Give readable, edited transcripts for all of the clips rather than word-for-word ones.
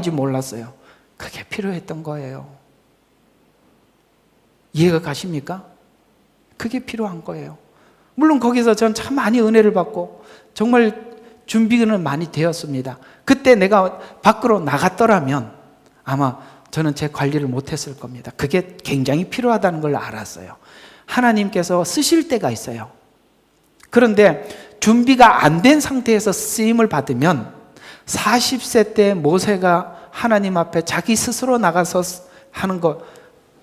뭔지 몰랐어요. 그게 필요했던 거예요. 이해가 가십니까? 그게 필요한 거예요. 물론 거기서 전 참 많이 은혜를 받고 정말 준비는 많이 되었습니다. 그때 내가 밖으로 나갔더라면 아마 저는 제 관리를 못했을 겁니다. 그게 굉장히 필요하다는 걸 알았어요. 하나님께서 쓰실 때가 있어요. 그런데 준비가 안 된 상태에서 쓰임을 받으면 40세 때 모세가 하나님 앞에 자기 스스로 나가서 하는 거,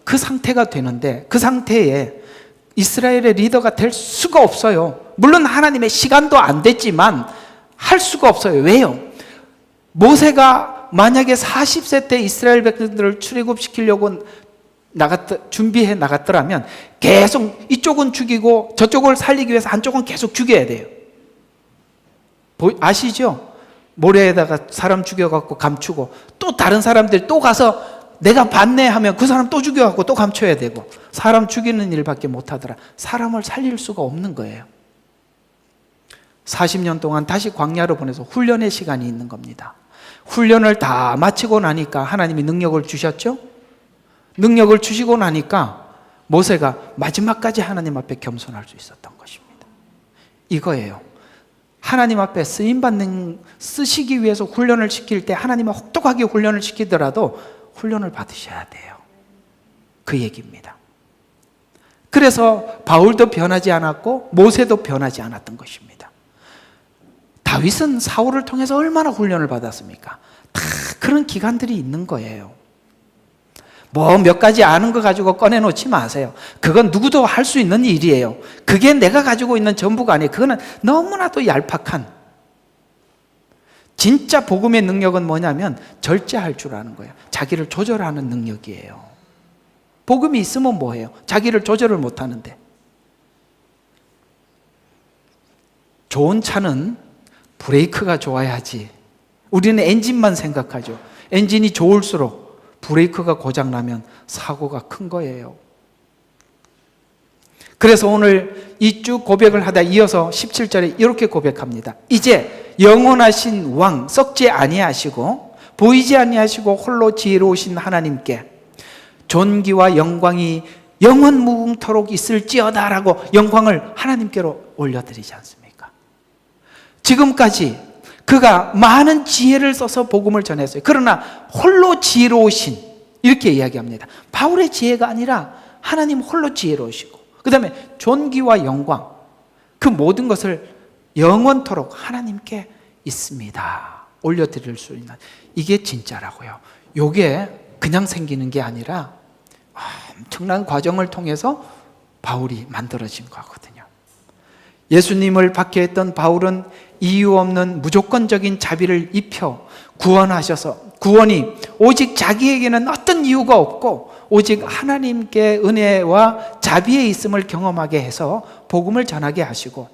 그 상태가 되는데 그 상태에 이스라엘의 리더가 될 수가 없어요. 물론 하나님의 시간도 안 됐지만 할 수가 없어요. 왜요? 모세가 만약에 40세 때 이스라엘 백성들을 출애굽시키려고 준비해 나갔더라면 계속 이쪽은 죽이고 저쪽을 살리기 위해서 한쪽은 계속 죽여야 돼요. 아시죠? 모래에다가 사람 죽여갖고 감추고 또 다른 사람들 또 가서 내가 봤네 하면 그 사람 또 죽여갖고 또 감춰야 되고, 사람 죽이는 일밖에 못하더라. 사람을 살릴 수가 없는 거예요. 40년 동안 다시 광야로 보내서 훈련의 시간이 있는 겁니다. 훈련을 다 마치고 나니까 하나님이 능력을 주셨죠? 능력을 주시고 나니까 모세가 마지막까지 하나님 앞에 겸손할 수 있었던 것입니다. 이거예요. 하나님 앞에 쓰시기 위해서 훈련을 시킬 때 하나님은 혹독하게 훈련을 시키더라도 훈련을 받으셔야 돼요. 그 얘기입니다. 그래서 바울도 변하지 않았고 모세도 변하지 않았던 것입니다. 다윗은 사울을 통해서 얼마나 훈련을 받았습니까? 다 그런 기간들이 있는 거예요. 뭐 몇 가지 아는 거 가지고 꺼내놓지 마세요. 그건 누구도 할 수 있는 일이에요. 그게 내가 가지고 있는 전부가 아니에요. 그거는 너무나도 얄팍한, 진짜 복음의 능력은 뭐냐면 절제할 줄 아는 거예요. 자기를 조절하는 능력이에요. 복음이 있으면 뭐예요? 자기를 조절을 못하는데. 좋은 차는 브레이크가 좋아야지. 우리는 엔진만 생각하죠. 엔진이 좋을수록 브레이크가 고장나면 사고가 큰 거예요. 그래서 오늘 이 쭉 고백을 하다 이어서 17절에 이렇게 고백합니다. 이제 영원하신 왕, 썩지 아니하시고 보이지 아니하시고 홀로 지혜로우신 하나님께 존귀와 영광이 영원 무궁토록 있을지어다라고 영광을 하나님께로 올려드리지 않습니까? 지금까지 그가 많은 지혜를 써서 복음을 전했어요. 그러나 홀로 지혜로우신, 이렇게 이야기합니다. 바울의 지혜가 아니라 하나님 홀로 지혜로우시고, 그 다음에 존귀와 영광, 그 모든 것을 영원토록 하나님께 있습니다. 올려드릴 수 있는, 이게 진짜라고요. 이게 그냥 생기는 게 아니라 엄청난 과정을 통해서 바울이 만들어진 거거든요. 예수님을 박해했던 바울은 이유 없는 무조건적인 자비를 입혀 구원하셔서, 구원이 오직 자기에게는 어떤 이유가 없고 오직 하나님께 은혜와 자비의 있음을 경험하게 해서 복음을 전하게 하시고,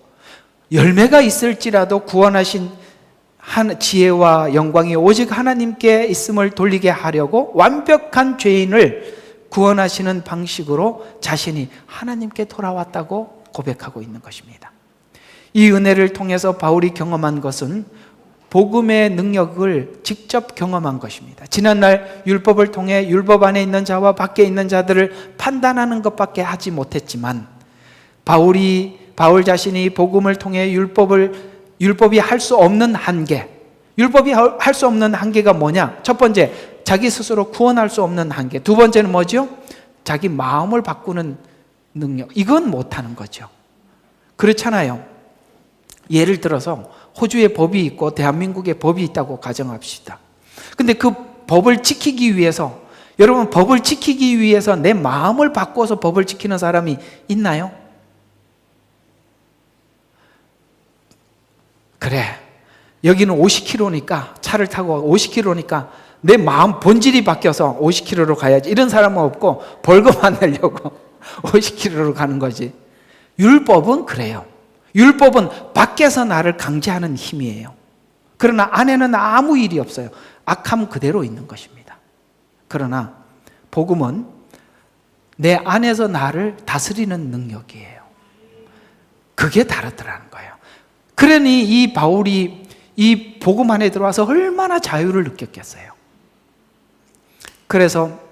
열매가 있을지라도 구원하신 지혜와 영광이 오직 하나님께 있음을 돌리게 하려고 완벽한 죄인을 구원하시는 방식으로 자신이 하나님께 돌아왔다고 고백하고 있는 것입니다. 이 은혜를 통해서 바울이 경험한 것은 복음의 능력을 직접 경험한 것입니다. 지난날 율법을 통해 율법 안에 있는 자와 밖에 있는 자들을 판단하는 것밖에 하지 못했지만, 바울 자신이 복음을 통해 율법이 할 수 없는 한계, 율법이 할 수 없는 한계가 뭐냐? 첫 번째, 자기 스스로 구원할 수 없는 한계. 두 번째는 뭐죠? 자기 마음을 바꾸는 능력. 이건 못하는 거죠. 그렇잖아요. 예를 들어서 호주에 법이 있고 대한민국에 법이 있다고 가정합시다. 근데 그 법을 지키기 위해서, 여러분, 법을 지키기 위해서 내 마음을 바꿔서 법을 지키는 사람이 있나요? 그래, 여기는 50km니까, 차를 타고 50km니까 내 마음 본질이 바뀌어서 50km로 가야지, 이런 사람은 없고 벌금 안 내려고 50km로 가는 거지. 율법은 그래요. 율법은 밖에서 나를 강제하는 힘이에요. 그러나 안에는 아무 일이 없어요. 악함 그대로 있는 것입니다. 그러나 복음은 내 안에서 나를 다스리는 능력이에요. 그게 다르더라는 거예요. 그러니 이 바울이 이 복음 안에 들어와서 얼마나 자유를 느꼈겠어요. 그래서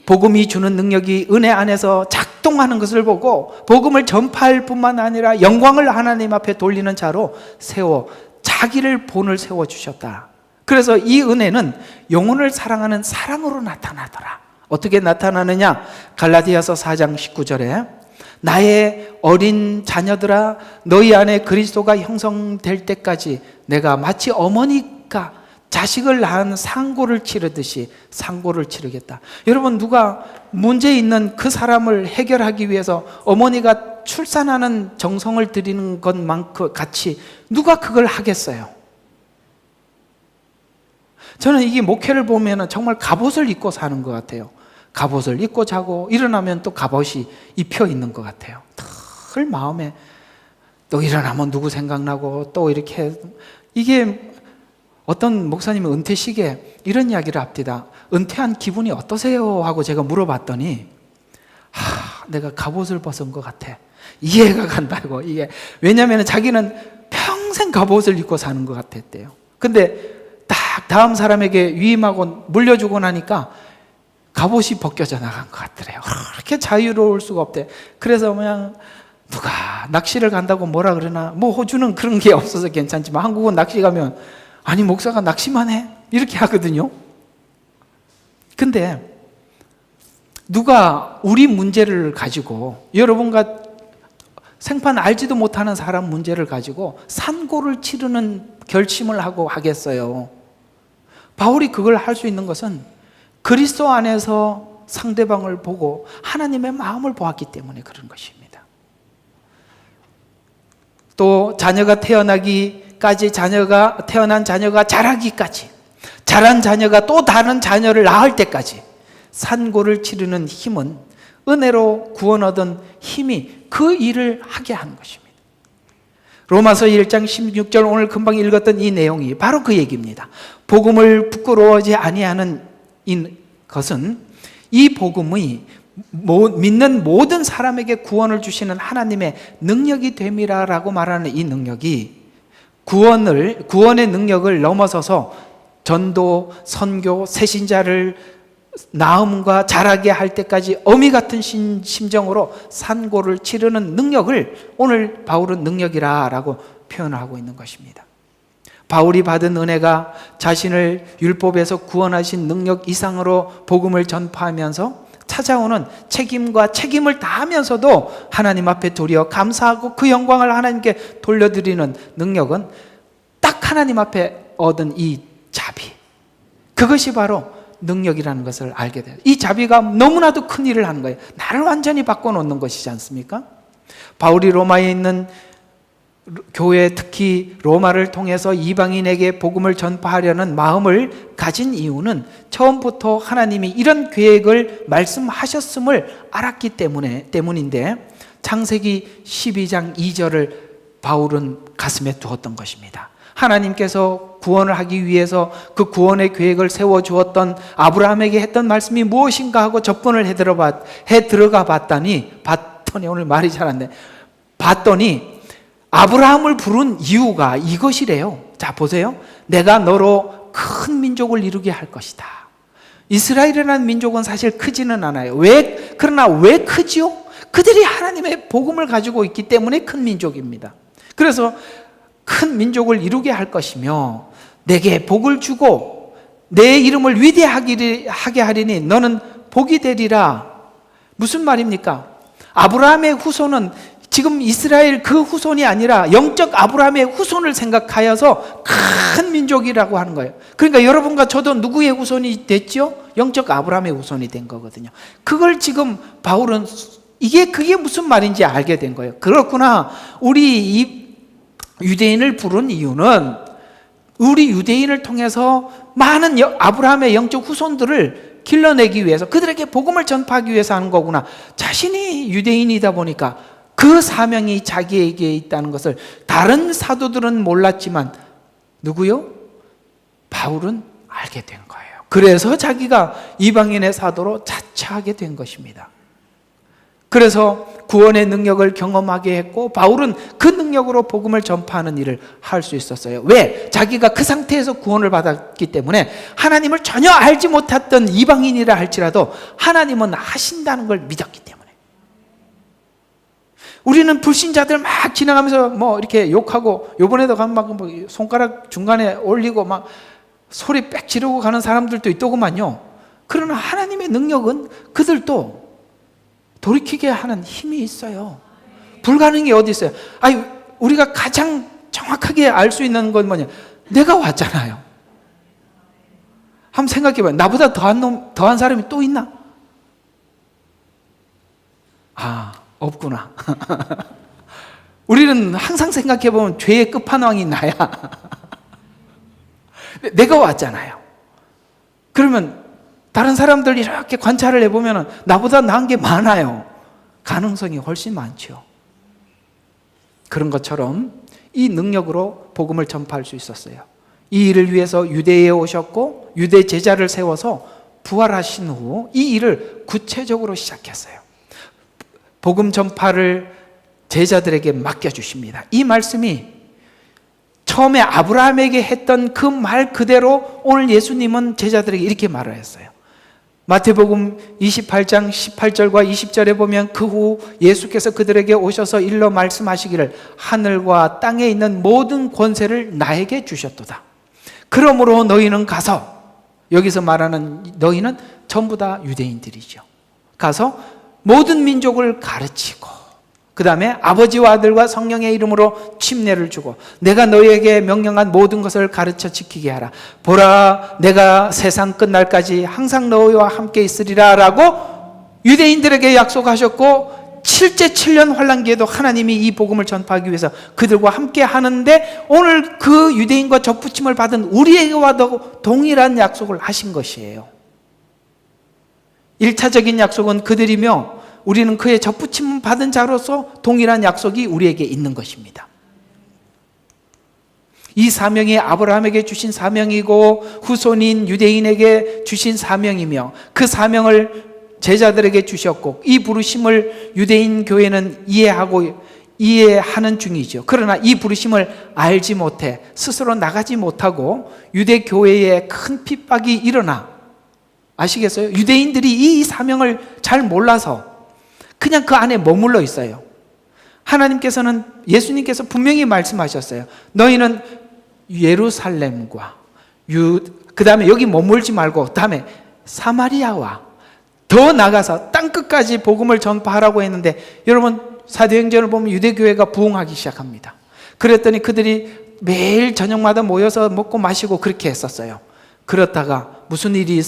복음이 주는 능력이 은혜 안에서 작동하는 것을 보고 복음을 전파할 뿐만 아니라 영광을 하나님 앞에 돌리는 자로 세워 자기를 본을 세워주셨다. 그래서 이 은혜는 영혼을 사랑하는 사랑으로 나타나더라. 어떻게 나타나느냐? 갈라디아서 4장 19절에 나의 어린 자녀들아 너희 안에 그리스도가 형성될 때까지 내가 마치 어머니가 자식을 낳은 상고를 치르듯이 상고를 치르겠다. 여러분, 누가 문제 있는 그 사람을 해결하기 위해서 어머니가 출산하는 정성을 들이는 것만큼 같이 누가 그걸 하겠어요? 저는 이게 목회를 보면 정말 갑옷을 입고 사는 것 같아요. 갑옷을 입고 자고 일어나면 또 갑옷이 입혀 있는 것 같아요. 늘 마음에 또 일어나면 누구 생각나고 또 이렇게. 이게 어떤 목사님이 은퇴식에 이런 이야기를 합니다. 은퇴한 기분이 어떠세요? 하고 제가 물어봤더니 내가 갑옷을 벗은 것 같아. 이해가 간다고. 이게 왜냐하면 자기는 평생 갑옷을 입고 사는 것 같았대요. 근데 딱 다음 사람에게 위임하고 물려주고 나니까 갑옷이 벗겨져 나간 것 같더래요. 그렇게 자유로울 수가 없대. 그래서 그냥 누가 낚시를 간다고 뭐라 그러나, 뭐 호주는 그런 게 없어서 괜찮지만 한국은 낚시 가면 아니 목사가 낚시만 해? 이렇게 하거든요. 근데 누가 우리 문제를 가지고, 여러분과 생판 알지도 못하는 사람 문제를 가지고 산고를 치르는 결심을 하고 하겠어요? 바울이 그걸 할 수 있는 것은 그리스도 안에서 상대방을 보고 하나님의 마음을 보았기 때문에 그런 것입니다. 또 자녀가 태어나기까지, 태어난 자녀가 자라기까지, 자란 자녀가 또 다른 자녀를 낳을 때까지 산고를 치르는 힘은 은혜로 구원 얻은 힘이 그 일을 하게 하는 것입니다. 로마서 1장 16절, 오늘 금방 읽었던 이 내용이 바로 그 얘기입니다. 복음을 부끄러워하지 아니하는 것은 이 복음이 믿는 모든 사람에게 구원을 주시는 하나님의 능력이 됨이라고 말하는 이 능력이 구원의 능력을 넘어서서 전도, 선교, 새신자를 나음과 자라게 할 때까지 어미 같은 심정으로 산고를 치르는 능력을 오늘 바울은 능력이라고 표현하고 있는 것입니다. 바울이 받은 은혜가 자신을 율법에서 구원하신 능력 이상으로 복음을 전파하면서 찾아오는 책임과 책임을 다하면서도 하나님 앞에 도리어 감사하고 그 영광을 하나님께 돌려드리는 능력은 딱 하나님 앞에 얻은 이 자비, 그것이 바로 능력이라는 것을 알게 돼요. 이 자비가 너무나도 큰 일을 하는 거예요. 나를 완전히 바꿔놓는 것이지 않습니까? 바울이 로마에 있는 교회, 특히 로마를 통해서 이방인에게 복음을 전파하려는 마음을 가진 이유는 처음부터 하나님이 이런 계획을 말씀하셨음을 알았기 때문인데, 창세기 12장 2절을 바울은 가슴에 두었던 것입니다. 하나님께서 구원을 하기 위해서 그 구원의 계획을 세워주었던 아브라함에게 했던 말씀이 무엇인가 하고 접근을 해 들어가 봤더니 오늘 말이 잘 안 돼. 봤더니 아브라함을 부른 이유가 이것이래요. 자, 보세요. 내가 너로 큰 민족을 이루게 할 것이다. 이스라엘이라는 민족은 사실 크지는 않아요. 그러나 왜 크지요? 그들이 하나님의 복음을 가지고 있기 때문에 큰 민족입니다. 그래서 큰 민족을 이루게 할 것이며 내게 복을 주고 내 이름을 위대하게 하리니 너는 복이 되리라. 무슨 말입니까? 아브라함의 후손은 지금 이스라엘 그 후손이 아니라 영적 아브라함의 후손을 생각하여서 큰 민족이라고 하는 거예요. 그러니까 여러분과 저도 누구의 후손이 됐죠? 영적 아브라함의 후손이 된 거거든요. 그걸 지금 바울은 그게 무슨 말인지 알게 된 거예요. 그렇구나. 우리 이 유대인을 부른 이유는 우리 유대인을 통해서 많은 아브라함의 영적 후손들을 길러내기 위해서, 그들에게 복음을 전파하기 위해서 하는 거구나. 자신이 유대인이다 보니까 그 사명이 자기에게 있다는 것을 다른 사도들은 몰랐지만 누구요? 바울은 알게 된 거예요. 그래서 자기가 이방인의 사도로 자처하게 된 것입니다. 그래서 구원의 능력을 경험하게 했고 바울은 그 능력으로 복음을 전파하는 일을 할 수 있었어요. 왜? 자기가 그 상태에서 구원을 받았기 때문에 하나님을 전혀 알지 못했던 이방인이라 할지라도 하나님은 하신다는 걸 믿었기 때문에. 우리는 불신자들 막 지나가면서 뭐 이렇게 욕하고, 요번에도 가면 막 손가락 중간에 올리고 막 소리 빽 지르고 가는 사람들도 있더구만요. 그러나 하나님의 능력은 그들도 돌이키게 하는 힘이 있어요. 불가능이 어디 있어요? 아니, 우리가 가장 정확하게 알 수 있는 건 뭐냐? 내가 왔잖아요. 한번 생각해봐요. 나보다 더한 사람이 또 있나? 아, 없구나. 우리는 항상 생각해보면 죄의 끝판왕이 나야. 내가 왔잖아요. 그러면 다른 사람들 이렇게 관찰을 해보면 나보다 나은 게 많아요. 가능성이 훨씬 많죠. 그런 것처럼 이 능력으로 복음을 전파할 수 있었어요. 이 일을 위해서 유대에 오셨고 유대 제자를 세워서 부활하신 후 이 일을 구체적으로 시작했어요. 복음 전파를 제자들에게 맡겨주십니다. 이 말씀이 처음에 아브라함에게 했던 그 말 그대로 오늘 예수님은 제자들에게 이렇게 말을 했어요. 마태복음 28장 18절과 20절에 보면 그 후 예수께서 그들에게 오셔서 일러 말씀하시기를 하늘과 땅에 있는 모든 권세를 나에게 주셨도다. 그러므로 너희는 가서, 여기서 말하는 너희는 전부 다 유대인들이죠. 가서 모든 민족을 가르치고 그 다음에 아버지와 아들과 성령의 이름으로 침례를 주고 내가 너희에게 명령한 모든 것을 가르쳐 지키게 하라. 보라, 내가 세상 끝날까지 항상 너희와 함께 있으리라 라고 유대인들에게 약속하셨고 실제 7년 환란기에도 하나님이 이 복음을 전파하기 위해서 그들과 함께 하는데 오늘 그 유대인과 접붙임을 받은 우리에게와도 동일한 약속을 하신 것이에요. 1차적인 약속은 그들이며 우리는 그의 접붙임 받은 자로서 동일한 약속이 우리에게 있는 것입니다. 이 사명이 아브라함에게 주신 사명이고 후손인 유대인에게 주신 사명이며 그 사명을 제자들에게 주셨고 이 부르심을 유대인 교회는 이해하는 중이죠. 그러나 이 부르심을 알지 못해 스스로 나가지 못하고 유대 교회에 큰 핍박이 일어나, 아시겠어요? 유대인들이 이 사명을 잘 몰라서 그냥 그 안에 머물러 있어요. 하나님께서는, 예수님께서 분명히 말씀하셨어요. 너희는 예루살렘과 그 다음에 여기 머물지 말고 그 다음에 사마리아와 더 나가서 땅끝까지 복음을 전파하라고 했는데, 여러분 사도행전을 보면 유대교회가 부흥하기 시작합니다. 그랬더니 그들이 매일 저녁마다 모여서 먹고 마시고 그렇게 했었어요. 그렇다가 무슨 일이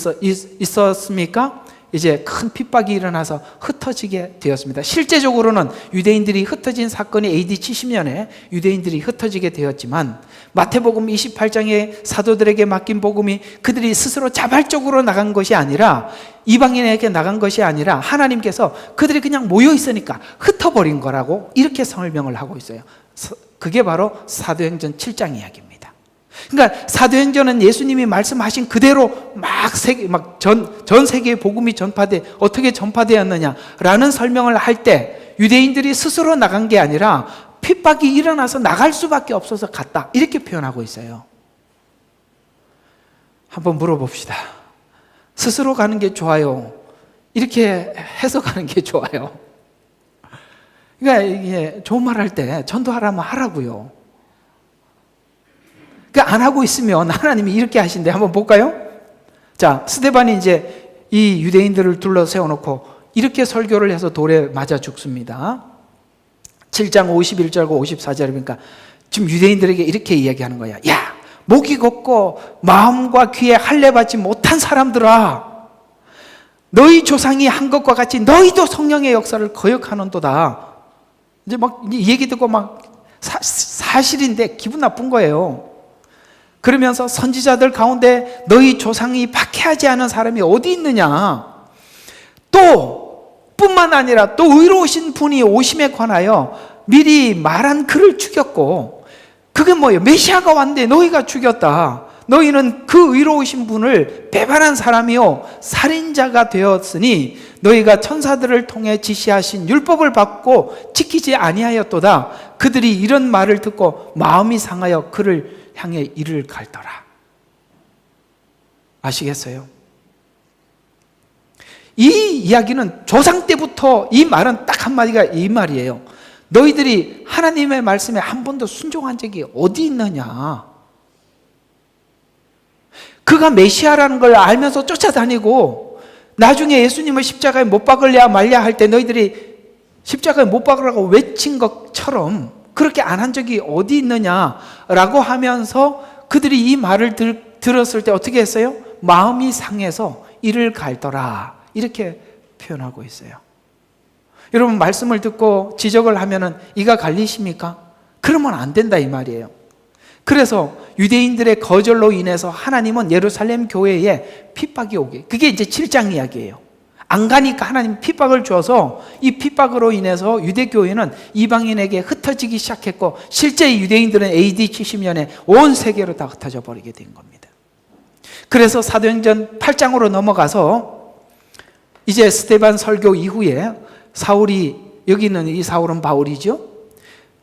있었습니까? 이제 큰 핍박이 일어나서 흩어지게 되었습니다. 실제적으로는 유대인들이 흩어진 사건이 AD 70년에 유대인들이 흩어지게 되었지만 마태복음 28장에 사도들에게 맡긴 복음이 그들이 스스로 자발적으로 나간 것이 아니라, 이방인에게 나간 것이 아니라 하나님께서 그들이 그냥 모여 있으니까 흩어버린 거라고 이렇게 설명을 하고 있어요. 그게 바로 사도행전 7장 이야기입니다. 그러니까 사도행전은 예수님이 말씀하신 그대로 전 세계에 복음이 어떻게 전파되었느냐라는 설명을 할 때 유대인들이 스스로 나간 게 아니라 핍박이 일어나서 나갈 수밖에 없어서 갔다, 이렇게 표현하고 있어요. 한번 물어봅시다. 스스로 가는 게 좋아요? 이렇게 해석하는 게 좋아요? 그러니까 이게 좋은 말 할 때 전도하라면 하라고요. 그러니까 안 하고 있으면 하나님이 이렇게 하신대. 한번 볼까요? 자, 스데반이 이제 이 유대인들을 둘러 세워놓고 이렇게 설교를 해서 돌에 맞아 죽습니다. 7장 51절과 54절. 그러니까 지금 유대인들에게 이렇게 이야기하는 거야. 야, 목이 걷고 마음과 귀에 할례 받지 못한 사람들아, 너희 조상이 한 것과 같이 너희도 성령의 역사를 거역하는도다. 이제 이 얘기 듣고 사실인데 기분 나쁜 거예요. 그러면서 선지자들 가운데 너희 조상이 박해하지 않은 사람이 어디 있느냐, 또 뿐만 아니라 또 의로우신 분이 오심에 관하여 미리 말한 그를 죽였고, 그게 뭐예요? 메시아가 왔는데 너희가 죽였다. 너희는 그 의로우신 분을 배반한 사람이요 살인자가 되었으니 너희가 천사들을 통해 지시하신 율법을 받고 지키지 아니하였도다. 그들이 이런 말을 듣고 마음이 상하여 그를 향해 이를 갈더라. 아시겠어요? 이 이야기는 조상 때부터 이 말은 딱 한마디가 이 말이에요. 너희들이 하나님의 말씀에 한 번도 순종한 적이 어디 있느냐? 그가 메시아라는 걸 알면서 쫓아다니고 나중에 예수님을 십자가에 못 박으려 말냐 할 때 너희들이 십자가에 못 박으라고 외친 것처럼 그렇게 안 한 적이 어디 있느냐라고 하면서 그들이 이 말을 들었을 때 어떻게 했어요? 마음이 상해서 이를 갈더라, 이렇게 표현하고 있어요. 여러분, 말씀을 듣고 지적을 하면은 이가 갈리십니까? 그러면 안 된다 이 말이에요. 그래서 유대인들의 거절로 인해서 하나님은 예루살렘 교회에 핍박이 오게, 그게 이제 7장 이야기예요. 안 가니까 하나님 핍박을 줘서 이 핍박으로 인해서 유대교회는 이방인에게 흩어지기 시작했고 실제 유대인들은 AD 70년에 온 세계로 다 흩어져 버리게 된 겁니다. 그래서 사도행전 8장으로 넘어가서 이제 스데반 설교 이후에 사울이, 여기는 이 사울은 바울이죠,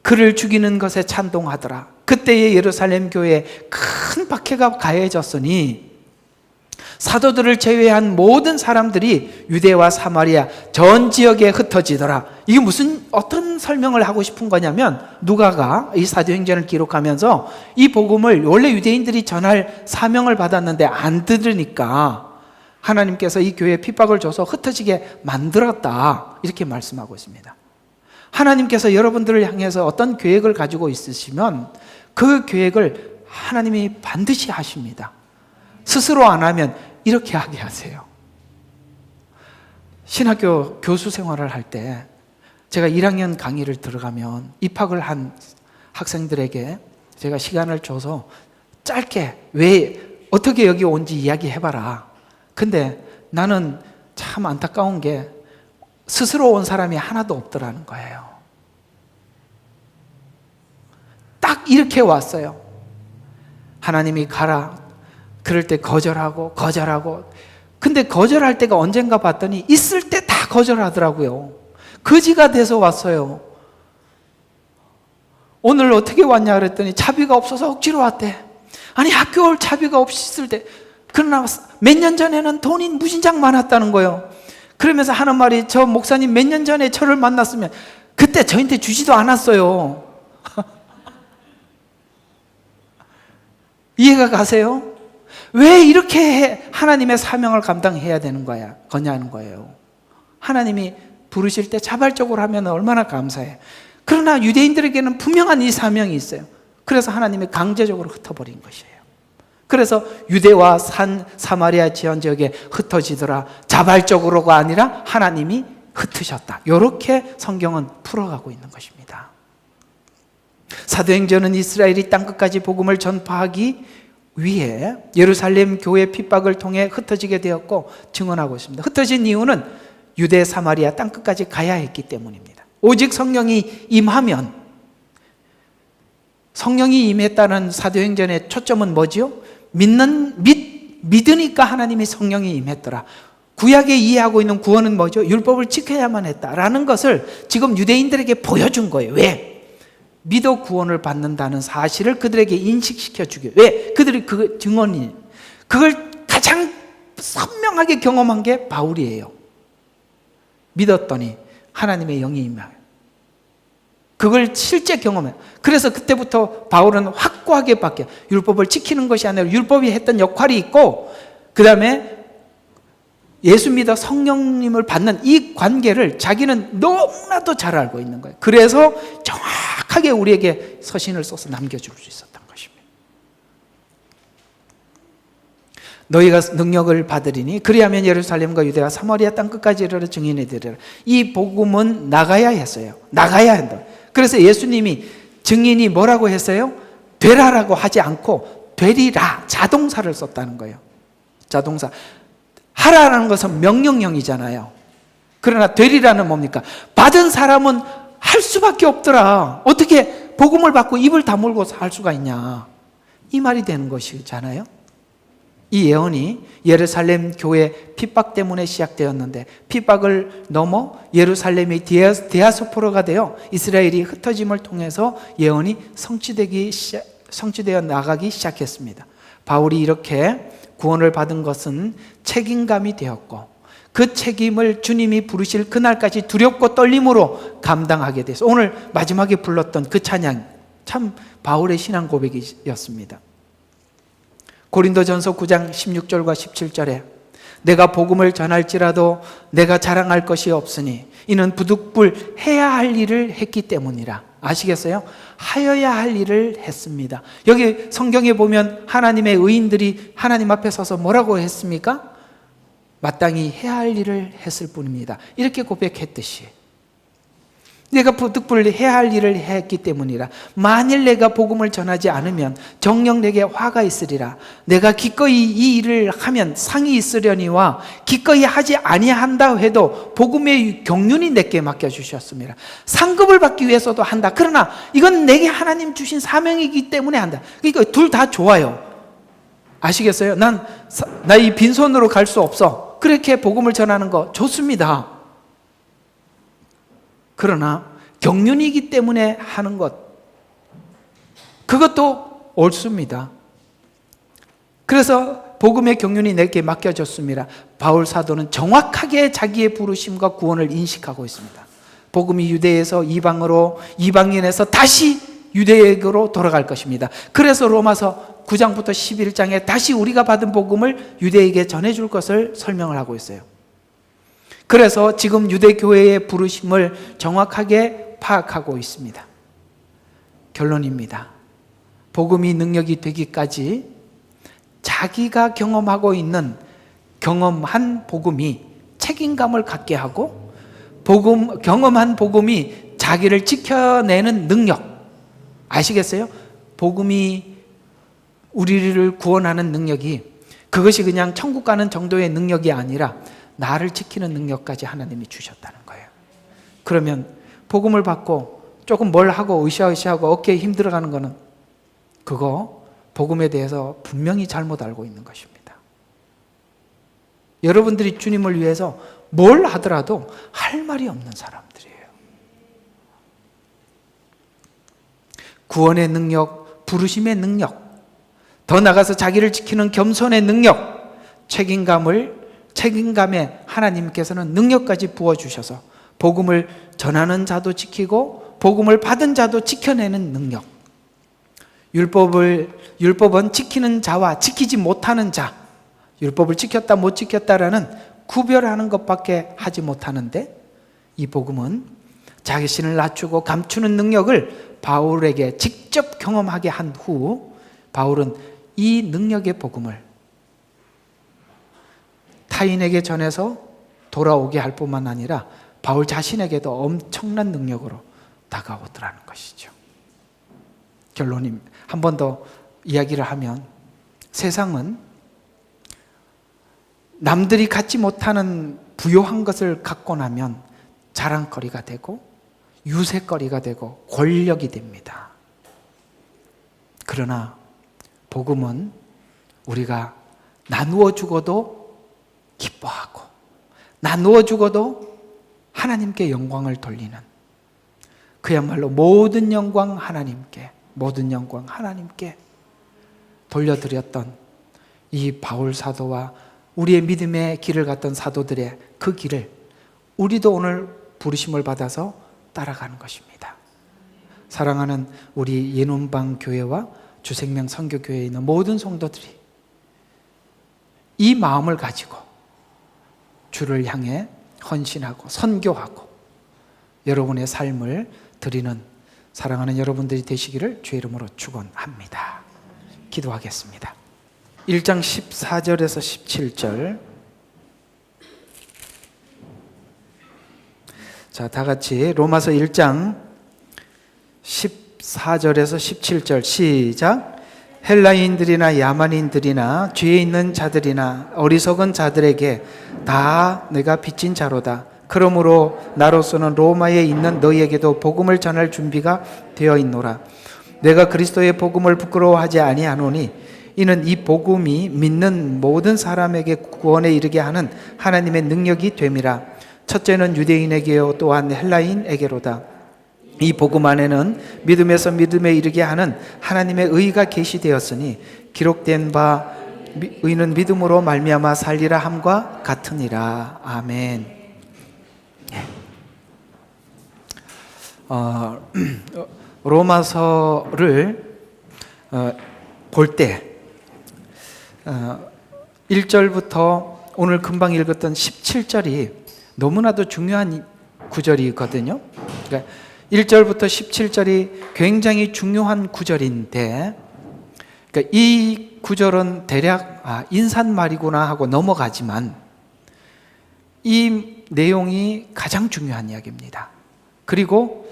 그를 죽이는 것에 찬동하더라. 그때의 예루살렘 교회에 큰 박해가 가해졌으니 사도들을 제외한 모든 사람들이 유대와 사마리아 전 지역에 흩어지더라. 이게 어떤 설명을 하고 싶은 거냐면, 누가가 이 사도행전을 기록하면서 이 복음을 원래 유대인들이 전할 사명을 받았는데 안 들으니까 하나님께서 이 교회에 핍박을 줘서 흩어지게 만들었다, 이렇게 말씀하고 있습니다. 하나님께서 여러분들을 향해서 어떤 계획을 가지고 있으시면 그 계획을 하나님이 반드시 하십니다. 스스로 안 하면 이렇게 하게 하세요. 신학교 교수 생활을 할 때 제가 1학년 강의를 들어가면 입학을 한 학생들에게 제가 시간을 줘서 짧게 왜 어떻게 여기 온지 이야기해봐라. 근데 나는 참 안타까운 게 스스로 온 사람이 하나도 없더라는 거예요. 딱 이렇게 왔어요. 하나님이 가라. 그럴 때 거절하고. 근데 거절할 때가 언젠가 봤더니 있을 때 다 거절하더라고요. 거지가 돼서 왔어요. 오늘 어떻게 왔냐 그랬더니 차비가 없어서 억지로 왔대. 아니, 학교 올 차비가 없을 때, 그러나 몇 년 전에는 돈이 무진장 많았다는 거예요. 그러면서 하는 말이, 저 목사님 몇 년 전에 저를 만났으면 그때 저한테 주지도 않았어요. 이해가 가세요? 왜 이렇게 하나님의 사명을 감당해야 되는 거냐는 거예요. 하나님이 부르실 때 자발적으로 하면 얼마나 감사해요. 그러나 유대인들에게는 분명한 이 사명이 있어요. 그래서 하나님이 강제적으로 흩어버린 것이에요. 그래서 유대와 사마리아 지연 지역에 흩어지더라. 자발적으로가 아니라 하나님이 흩으셨다. 이렇게 성경은 풀어가고 있는 것입니다. 사도행전은 이스라엘이 땅끝까지 복음을 전파하기 위해 예루살렘 교회 핍박을 통해 흩어지게 되었고 증언하고 있습니다. 흩어진 이유는 유대 사마리아 땅끝까지 가야 했기 때문입니다. 오직 성령이 임하면, 성령이 임했다는 사도행전의 초점은 뭐지요? 믿으니까 하나님이 성령이 임했더라. 구약에 이해하고 있는 구원은 뭐죠? 율법을 지켜야만 했다라는 것을 지금 유대인들에게 보여준 거예요. 왜? 믿어 구원을 받는다는 사실을 그들에게 인식시켜 주기. 왜? 그들이 그 증언이, 그걸 가장 선명하게 경험한 게 바울이에요. 믿었더니 하나님의 영이 임하여. 그걸 실제 경험해요. 그래서 그때부터 바울은 확고하게 바뀌어요. 율법을 지키는 것이 아니라 율법이 했던 역할이 있고, 그 다음에 예수 믿어 성령님을 받는 이 관계를 자기는 너무나도 잘 알고 있는 거예요. 그래서 정확하게 우리에게 서신을 써서 남겨줄 수 있었던 것입니다. 너희가 능력을 받으리니 그리하면 예루살렘과 유대와 사마리아 땅끝까지 이르러 증인이 되리라. 이 복음은 나가야 했어요. 나가야 한다. 그래서 예수님이 증인이 뭐라고 했어요? 되라라고 하지 않고 되리라, 자동사를 썼다는 거예요. 자동사. 하라라는 것은 명령형이잖아요. 그러나 되리라는 뭡니까? 받은 사람은 할 수밖에 없더라. 어떻게 복음을 받고 입을 다물고 할 수가 있냐. 이 말이 되는 것이잖아요. 이 예언이 예루살렘 교회 핍박 때문에 시작되었는데 핍박을 넘어 예루살렘이 디아스포라가 되어 이스라엘이 흩어짐을 통해서 예언이 성취되어 나가기 시작했습니다. 바울이 이렇게 구원을 받은 것은 책임감이 되었고 그 책임을 주님이 부르실 그날까지 두렵고 떨림으로 감당하게 돼서 오늘 마지막에 불렀던 그 찬양, 참 바울의 신앙 고백이었습니다. 고린도전서 9장 16절과 17절에 내가 복음을 전할지라도 내가 자랑할 것이 없으니 이는 부득불 해야 할 일을 했기 때문이라. 아시겠어요? 하여야 할 일을 했습니다. 여기 성경에 보면 하나님의 의인들이 하나님 앞에 서서 뭐라고 했습니까? 마땅히 해야 할 일을 했을 뿐입니다. 이렇게 고백했듯이 내가 부득불 해야 할 일을 했기 때문이라. 만일 내가 복음을 전하지 않으면 정녕 내게 화가 있으리라. 내가 기꺼이 이 일을 하면 상이 있으려니와 기꺼이 하지 아니한다 해도 복음의 경륜이 내게 맡겨주셨습니다. 상급을 받기 위해서도 한다. 그러나 이건 내게 하나님 주신 사명이기 때문에 한다. 그러니까 둘 다 좋아요. 아시겠어요? 나 이 빈손으로 갈 수 없어. 그렇게 복음을 전하는 거 좋습니다. 그러나 경륜이기 때문에 하는 것, 그것도 옳습니다. 그래서 복음의 경륜이 내게 맡겨졌습니다. 바울 사도는 정확하게 자기의 부르심과 구원을 인식하고 있습니다. 복음이 유대에서 이방으로, 이방인에서 다시 유대에게로 돌아갈 것입니다. 그래서 로마서 9장부터 11장에 다시 우리가 받은 복음을 유대에게 전해줄 것을 설명을 하고 있어요. 그래서 지금 유대교회의 부르심을 정확하게 파악하고 있습니다. 결론입니다. 복음이 능력이 되기까지 자기가 경험하고 있는 경험한 복음이 책임감을 갖게 하고 경험한 복음이 자기를 지켜내는 능력, 아시겠어요? 복음이 우리를 구원하는 능력이 그것이 그냥 천국 가는 정도의 능력이 아니라 나를 지키는 능력까지 하나님이 주셨다는 거예요. 그러면 복음을 받고 조금 뭘 하고 으쌰으쌰하고 어깨에 힘들어가는 거는 그거 복음에 대해서 분명히 잘못 알고 있는 것입니다. 여러분들이 주님을 위해서 뭘 하더라도 할 말이 없는 사람들이에요. 구원의 능력, 부르심의 능력, 더 나아가서 자기를 지키는 겸손의 능력, 책임감에 하나님께서는 능력까지 부어주셔서 복음을 전하는 자도 지키고 복음을 받은 자도 지켜내는 능력. 율법은 지키는 자와 지키지 못하는 자, 율법을 지켰다 못 지켰다라는 구별하는 것밖에 하지 못하는데 이 복음은 자신을 낮추고 감추는 능력을 바울에게 직접 경험하게 한 후 바울은 이 능력의 복음을 타인에게 전해서 돌아오게 할 뿐만 아니라 바울 자신에게도 엄청난 능력으로 다가오더라는 것이죠. 결론이 한 번 더 이야기를 하면 세상은 남들이 갖지 못하는 부요한 것을 갖고 나면 자랑거리가 되고 유세거리가 되고 권력이 됩니다. 그러나 복음은 우리가 나누어 주고도 기뻐하고 나누어 주고도 하나님께 영광을 돌리는, 그야말로 모든 영광 하나님께 돌려드렸던 이 바울 사도와 우리의 믿음의 길을 갔던 사도들의 그 길을 우리도 오늘 부르심을 받아서 따라가는 것입니다. 사랑하는 우리 예논방 교회와 주생명 선교교회에 있는 모든 성도들이 이 마음을 가지고 주를 향해 헌신하고 선교하고 여러분의 삶을 드리는 사랑하는 여러분들이 되시기를 주의 이름으로 축원합니다. 기도하겠습니다. 1장 14절에서 17절, 자, 다 같이 로마서 1장 14절에서 17절 시작. 헬라인들이나 야만인들이나 죄에 있는 자들이나 어리석은 자들에게 다 내가 빚진 자로다. 그러므로 나로서는 로마에 있는 너희에게도 복음을 전할 준비가 되어 있노라. 내가 그리스도의 복음을 부끄러워하지 아니하노니 이는 이 복음이 믿는 모든 사람에게 구원에 이르게 하는 하나님의 능력이 됨이라. 첫째는 유대인에게요 또한 헬라인에게로다. 이 복음 안에는 믿음에서 믿음에 이르게 하는 하나님의 의가 계시되었으니 기록된 바 의는 믿음으로 말미암아 살리라 함과 같으니라. 아멘. 로마서를 볼 때 1절부터 오늘 금방 읽었던 17절이 너무나도 중요한 구절이거든요. 그러니까 1절부터 17절이 굉장히 중요한 구절인데, 그러니까 이 구절은 대략 인사말이구나 하고 넘어가지만 이 내용이 가장 중요한 이야기입니다. 그리고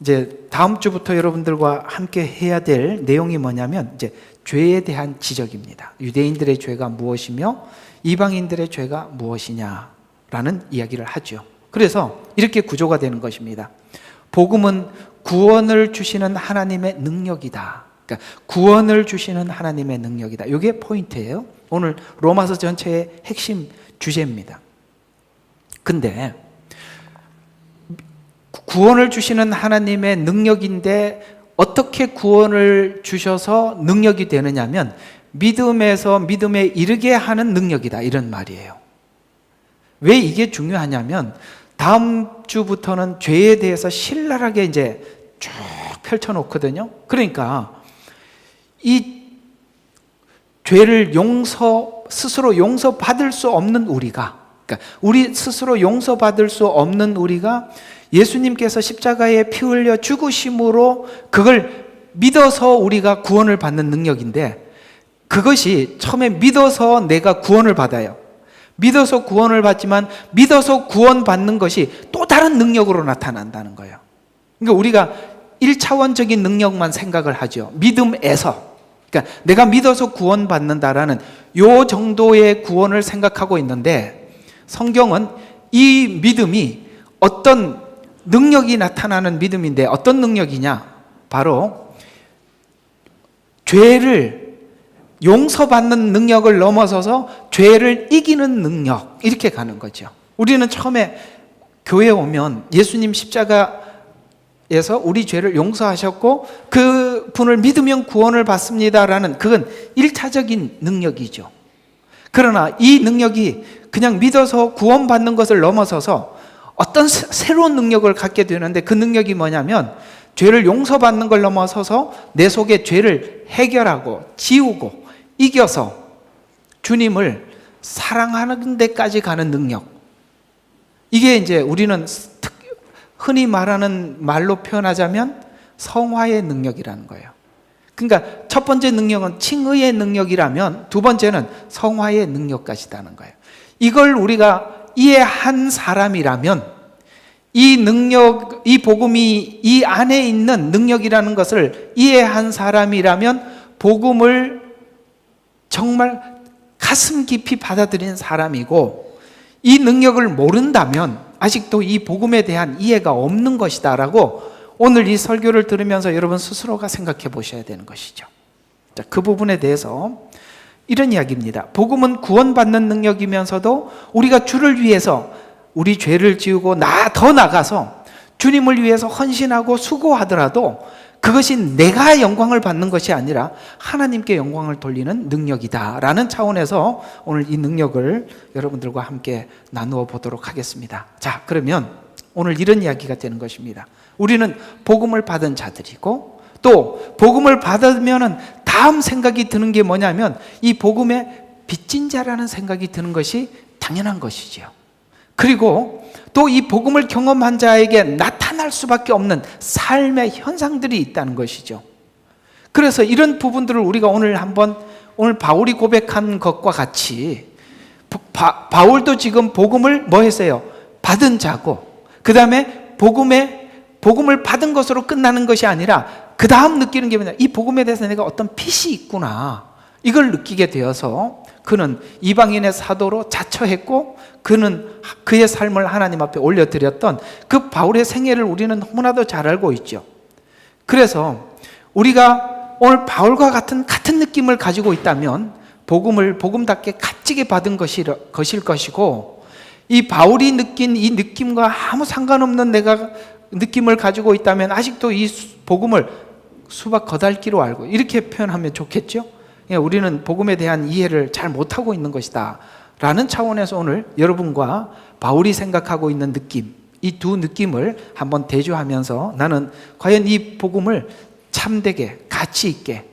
이제 다음 주부터 여러분들과 함께 해야 될 내용이 뭐냐면 이제 죄에 대한 지적입니다. 유대인들의 죄가 무엇이며 이방인들의 죄가 무엇이냐라는 이야기를 하죠. 그래서 이렇게 구조가 되는 것입니다. 복음은 구원을 주시는 하나님의 능력이다. 그러니까 구원을 주시는 하나님의 능력이다. 이게 포인트예요. 오늘 로마서 전체의 핵심 주제입니다. 근데 구원을 주시는 하나님의 능력인데 어떻게 구원을 주셔서 능력이 되느냐면 믿음에서 믿음에 이르게 하는 능력이다, 이런 말이에요. 왜 이게 중요하냐면 다음 주부터는 죄에 대해서 신랄하게 이제 쭉 펼쳐놓거든요. 그러니까 이 죄를 스스로 용서받을 수 없는 우리가, 그러니까 우리 스스로 용서받을 수 없는 우리가 예수님께서 십자가에 피 흘려 죽으심으로 그걸 믿어서 우리가 구원을 받는 능력인데, 그것이 처음에 믿어서 내가 구원을 받아요. 믿어서 구원을 받지만 믿어서 구원받는 것이 또 다른 능력으로 나타난다는 거예요. 그러니까 우리가 1차원적인 능력만 생각을 하죠. 믿음에서. 그러니까 내가 믿어서 구원받는다라는 요 정도의 구원을 생각하고 있는데, 성경은 이 믿음이 어떤 능력이 나타나는 믿음인데 어떤 능력이냐? 바로 죄를 용서받는 능력을 넘어서서 죄를 이기는 능력, 이렇게 가는 거죠. 우리는 처음에 교회에 오면 예수님 십자가에서 우리 죄를 용서하셨고 그 분을 믿으면 구원을 받습니다라는, 그건 1차적인 능력이죠. 그러나 이 능력이 그냥 믿어서 구원받는 것을 넘어서서 어떤 새로운 능력을 갖게 되는데, 그 능력이 뭐냐면 죄를 용서받는 걸 넘어서서 내 속에 죄를 해결하고 지우고 이겨서 주님을 사랑하는 데까지 가는 능력. 이게 이제 우리는 흔히 말하는 말로 표현하자면 성화의 능력이라는 거예요. 그러니까 첫 번째 능력은 칭의의 능력이라면 두 번째는 성화의 능력까지다는 거예요. 이걸 우리가 이해한 사람이라면 이 능력, 이 복음이 이 안에 있는 능력이라는 것을 이해한 사람이라면 복음을 정말 가슴 깊이 받아들인 사람이고, 이 능력을 모른다면 아직도 이 복음에 대한 이해가 없는 것이다 라고 오늘 이 설교를 들으면서 여러분 스스로가 생각해 보셔야 되는 것이죠. 자, 그 부분에 대해서 이런 이야기입니다. 복음은 구원받는 능력이면서도 우리가 주를 위해서 우리 죄를 지우고 더 나가서 주님을 위해서 헌신하고 수고하더라도 그것이 내가 영광을 받는 것이 아니라 하나님께 영광을 돌리는 능력이다라는 차원에서 오늘 이 능력을 여러분들과 함께 나누어 보도록 하겠습니다. 자, 그러면 오늘 이런 이야기가 되는 것입니다. 우리는 복음을 받은 자들이고, 또 복음을 받으면 다음 생각이 드는 게 뭐냐면 이 복음에 빚진 자라는 생각이 드는 것이 당연한 것이죠. 그리고 또 이 복음을 경험한 자에게 나타날 수밖에 없는 삶의 현상들이 있다는 것이죠. 그래서 이런 부분들을 우리가 오늘 바울이 고백한 것과 같이 바울도 지금 복음을 뭐 했어요? 받은 자고, 그 다음에 복음을 받은 것으로 끝나는 것이 아니라 그 다음 느끼는 게 뭐냐, 이 복음에 대해서 내가 어떤 핏이 있구나, 이걸 느끼게 되어서 그는 이방인의 사도로 자처했고, 그는 그의 삶을 하나님 앞에 올려드렸던 그 바울의 생애를 우리는 너무나도 잘 알고 있죠. 그래서 우리가 오늘 바울과 같은 느낌을 가지고 있다면 복음을 복음답게 값지게 받은 것일 것이고, 이 바울이 느낀 이 느낌과 아무 상관없는 내가 느낌을 가지고 있다면 아직도 이 복음을 수박 거달기로 알고, 이렇게 표현하면 좋겠죠? 우리는 복음에 대한 이해를 잘 못하고 있는 것이다 라는 차원에서 오늘 여러분과 바울이 생각하고 있는 느낌, 이 두 느낌을 한번 대조하면서 나는 과연 이 복음을 참되게 가치 있게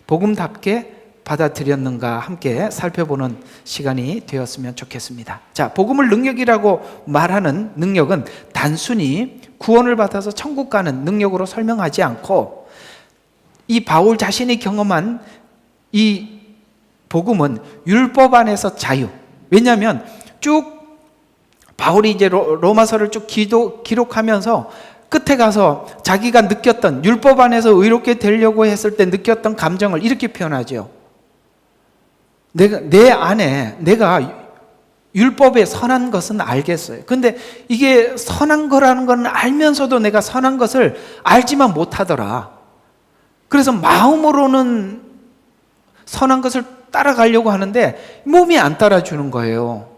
복음답게 받아들였는가 함께 살펴보는 시간이 되었으면 좋겠습니다. 자, 복음을 능력이라고 말하는 능력은 단순히 구원을 받아서 천국 가는 능력으로 설명하지 않고, 이 바울 자신이 경험한 이 복음은 율법 안에서 자유. 왜냐하면 쭉 바울이 이제 로마서를 쭉 기록하면서 끝에 가서 자기가 느꼈던, 율법 안에서 의롭게 되려고 했을 때 느꼈던 감정을 이렇게 표현하죠. 내 안에 내가 율법에 선한 것은 알겠어요. 근데 이게 선한 거라는 건 알면서도 내가 선한 것을 알지만 못하더라. 그래서 마음으로는 선한 것을 따라가려고 하는데 몸이 안 따라주는 거예요.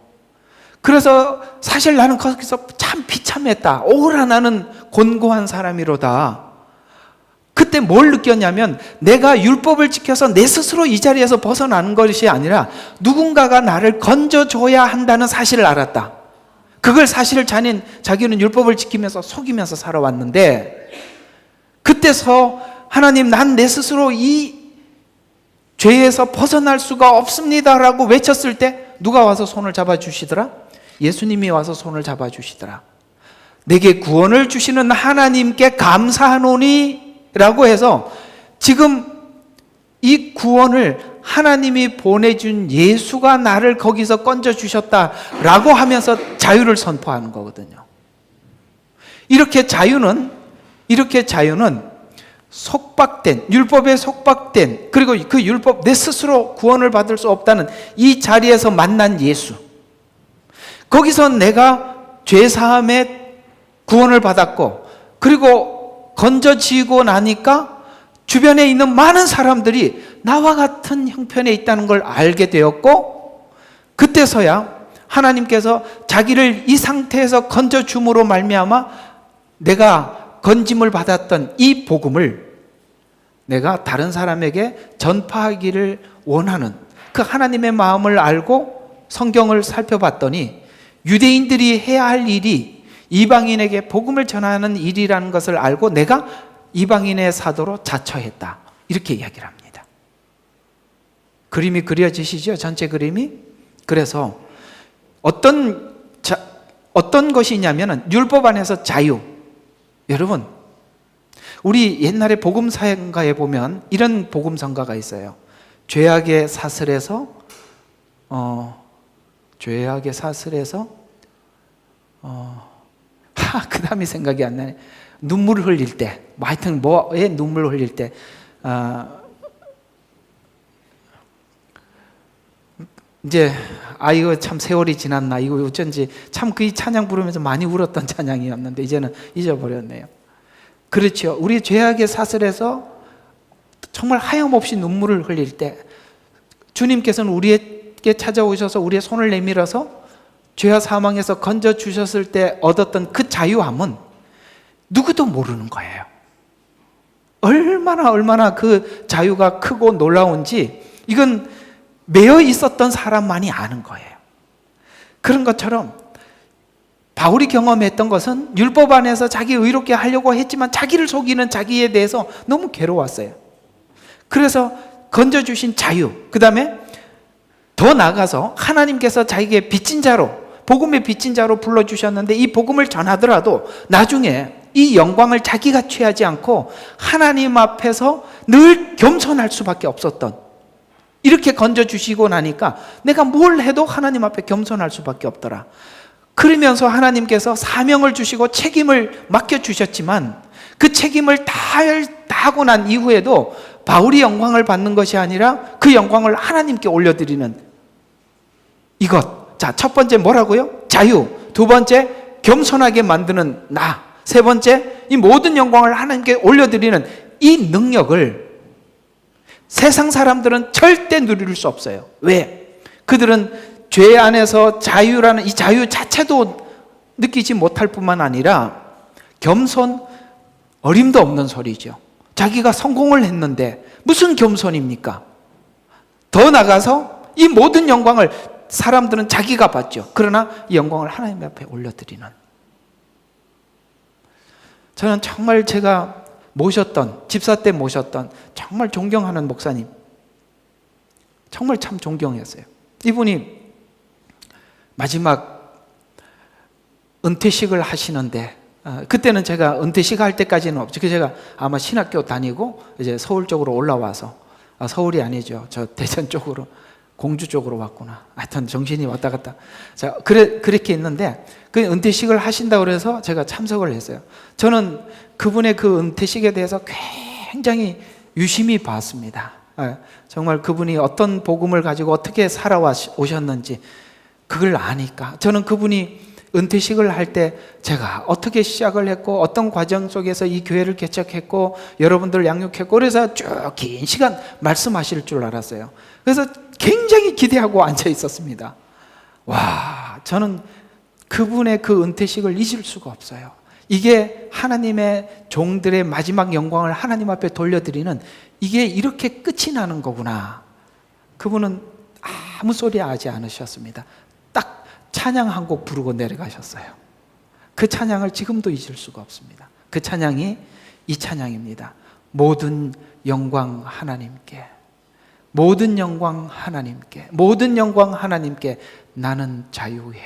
그래서 사실 나는 거기서 참 비참했다. 오라 나는 곤고한 사람이로다. 그때 뭘 느꼈냐면, 내가 율법을 지켜서 내 스스로 이 자리에서 벗어나는 것이 아니라 누군가가 나를 건져줘야 한다는 사실을 알았다. 그걸 사실을 자기는 율법을 지키면서 속이면서 살아왔는데, 그때서 하나님, 난 내 스스로 이 죄에서 벗어날 수가 없습니다라고 외쳤을 때 누가 와서 손을 잡아주시더라? 예수님이 와서 손을 잡아주시더라. 내게 구원을 주시는 하나님께 감사하노니 라고 해서, 지금 이 구원을 하나님이 보내준 예수가 나를 거기서 건져주셨다라고 하면서 자유를 선포하는 거거든요. 이렇게 자유는 속박된, 율법에 속박된, 그리고 그 율법 내 스스로 구원을 받을 수 없다는 이 자리에서 만난 예수, 거기서 내가 죄사함의 구원을 받았고, 그리고 건져지고 나니까 주변에 있는 많은 사람들이 나와 같은 형편에 있다는 걸 알게 되었고, 그때서야 하나님께서 자기를 이 상태에서 건져줌으로 말미암아 내가 건짐을 받았던 이 복음을 내가 다른 사람에게 전파하기를 원하는 그 하나님의 마음을 알고 성경을 살펴봤더니, 유대인들이 해야 할 일이 이방인에게 복음을 전하는 일이라는 것을 알고 내가 이방인의 사도로 자처했다, 이렇게 이야기를 합니다. 그림이 그려지시죠? 전체 그림이. 그래서 어떤 것이냐면 율법 안에서 자유. 여러분, 우리 옛날에 복음사가에 보면 이런 복음성가가 있어요. 죄악의 사슬에서 그 다음이 생각이 안 나네. 눈물을 흘릴 때, 하여튼 뭐에 눈물을 흘릴 때, 이제 이거 참 세월이 지났나, 이거 어쩐지 참 그 찬양 부르면서 많이 울었던 찬양이었는데 이제는 잊어버렸네요. 그렇죠. 우리 죄악의 사슬에서 정말 하염없이 눈물을 흘릴 때 주님께서는 우리에게 찾아오셔서 우리의 손을 내밀어서 죄와 사망에서 건져주셨을 때 얻었던 그 자유함은 누구도 모르는 거예요. 얼마나 그 자유가 크고 놀라운지 이건 매여 있었던 사람만이 아는 거예요. 그런 것처럼 바울이 경험했던 것은 율법 안에서 자기 의롭게 하려고 했지만 자기를 속이는 자기에 대해서 너무 괴로웠어요. 그래서 건져주신 자유, 그 다음에 더 나아가서 하나님께서 자기에게 빚진 자로, 복음의 빚진 자로 불러주셨는데 이 복음을 전하더라도 나중에 이 영광을 자기가 취하지 않고 하나님 앞에서 늘 겸손할 수밖에 없었던, 이렇게 건져주시고 나니까 내가 뭘 해도 하나님 앞에 겸손할 수밖에 없더라. 그러면서 하나님께서 사명을 주시고 책임을 맡겨주셨지만 그 책임을 다 하고 난 이후에도 바울이 영광을 받는 것이 아니라 그 영광을 하나님께 올려드리는 이것. 자, 첫 번째 뭐라고요? 자유. 두 번째 겸손하게 만드는 나. 세 번째 이 모든 영광을 하나님께 올려드리는 이 능력을 세상 사람들은 절대 누릴 수 없어요. 왜? 그들은 죄 안에서 자유라는 이 자유 자체도 느끼지 못할 뿐만 아니라 겸손, 어림도 없는 소리죠. 자기가 성공을 했는데 무슨 겸손입니까? 더 나가서 이 모든 영광을 사람들은 자기가 받죠. 그러나 이 영광을 하나님 앞에 올려드리는. 저는 정말 제가 모셨던, 집사 때 모셨던 정말 존경하는 목사님, 정말 참 존경했어요. 이분이 마지막 은퇴식을 하시는데, 그때는 제가 은퇴식 할 때까지는 없죠. 제가 아마 신학교 다니고 이제 서울 쪽으로 올라와서, 서울이 아니죠, 저 대전 쪽으로, 공주 쪽으로 왔구나. 하여튼 정신이 왔다 갔다. 자, 그렇게 있는데 그 은퇴식을 하신다고 그래서 제가 참석을 했어요. 저는 그분의 그 은퇴식에 대해서 굉장히 유심히 봤습니다. 정말 그분이 어떤 복음을 가지고 어떻게 살아오셨는지 그걸 아니까. 저는 그분이 은퇴식을 할 때 제가 어떻게 시작을 했고 어떤 과정 속에서 이 교회를 개척했고 여러분들 양육했고 그래서 쭉 긴 시간 말씀하실 줄 알았어요. 그래서 굉장히 기대하고 앉아 있었습니다. 와, 저는 그분의 그 은퇴식을 잊을 수가 없어요. 이게 하나님의 종들의 마지막 영광을 하나님 앞에 돌려드리는, 이게 이렇게 끝이 나는 거구나. 그분은 아무 소리 하지 않으셨습니다. 딱 찬양 한 곡 부르고 내려가셨어요. 그 찬양을 지금도 잊을 수가 없습니다. 그 찬양이 이 찬양입니다. 모든 영광 하나님께, 모든 영광 하나님께, 모든 영광 하나님께, 나는 자유해.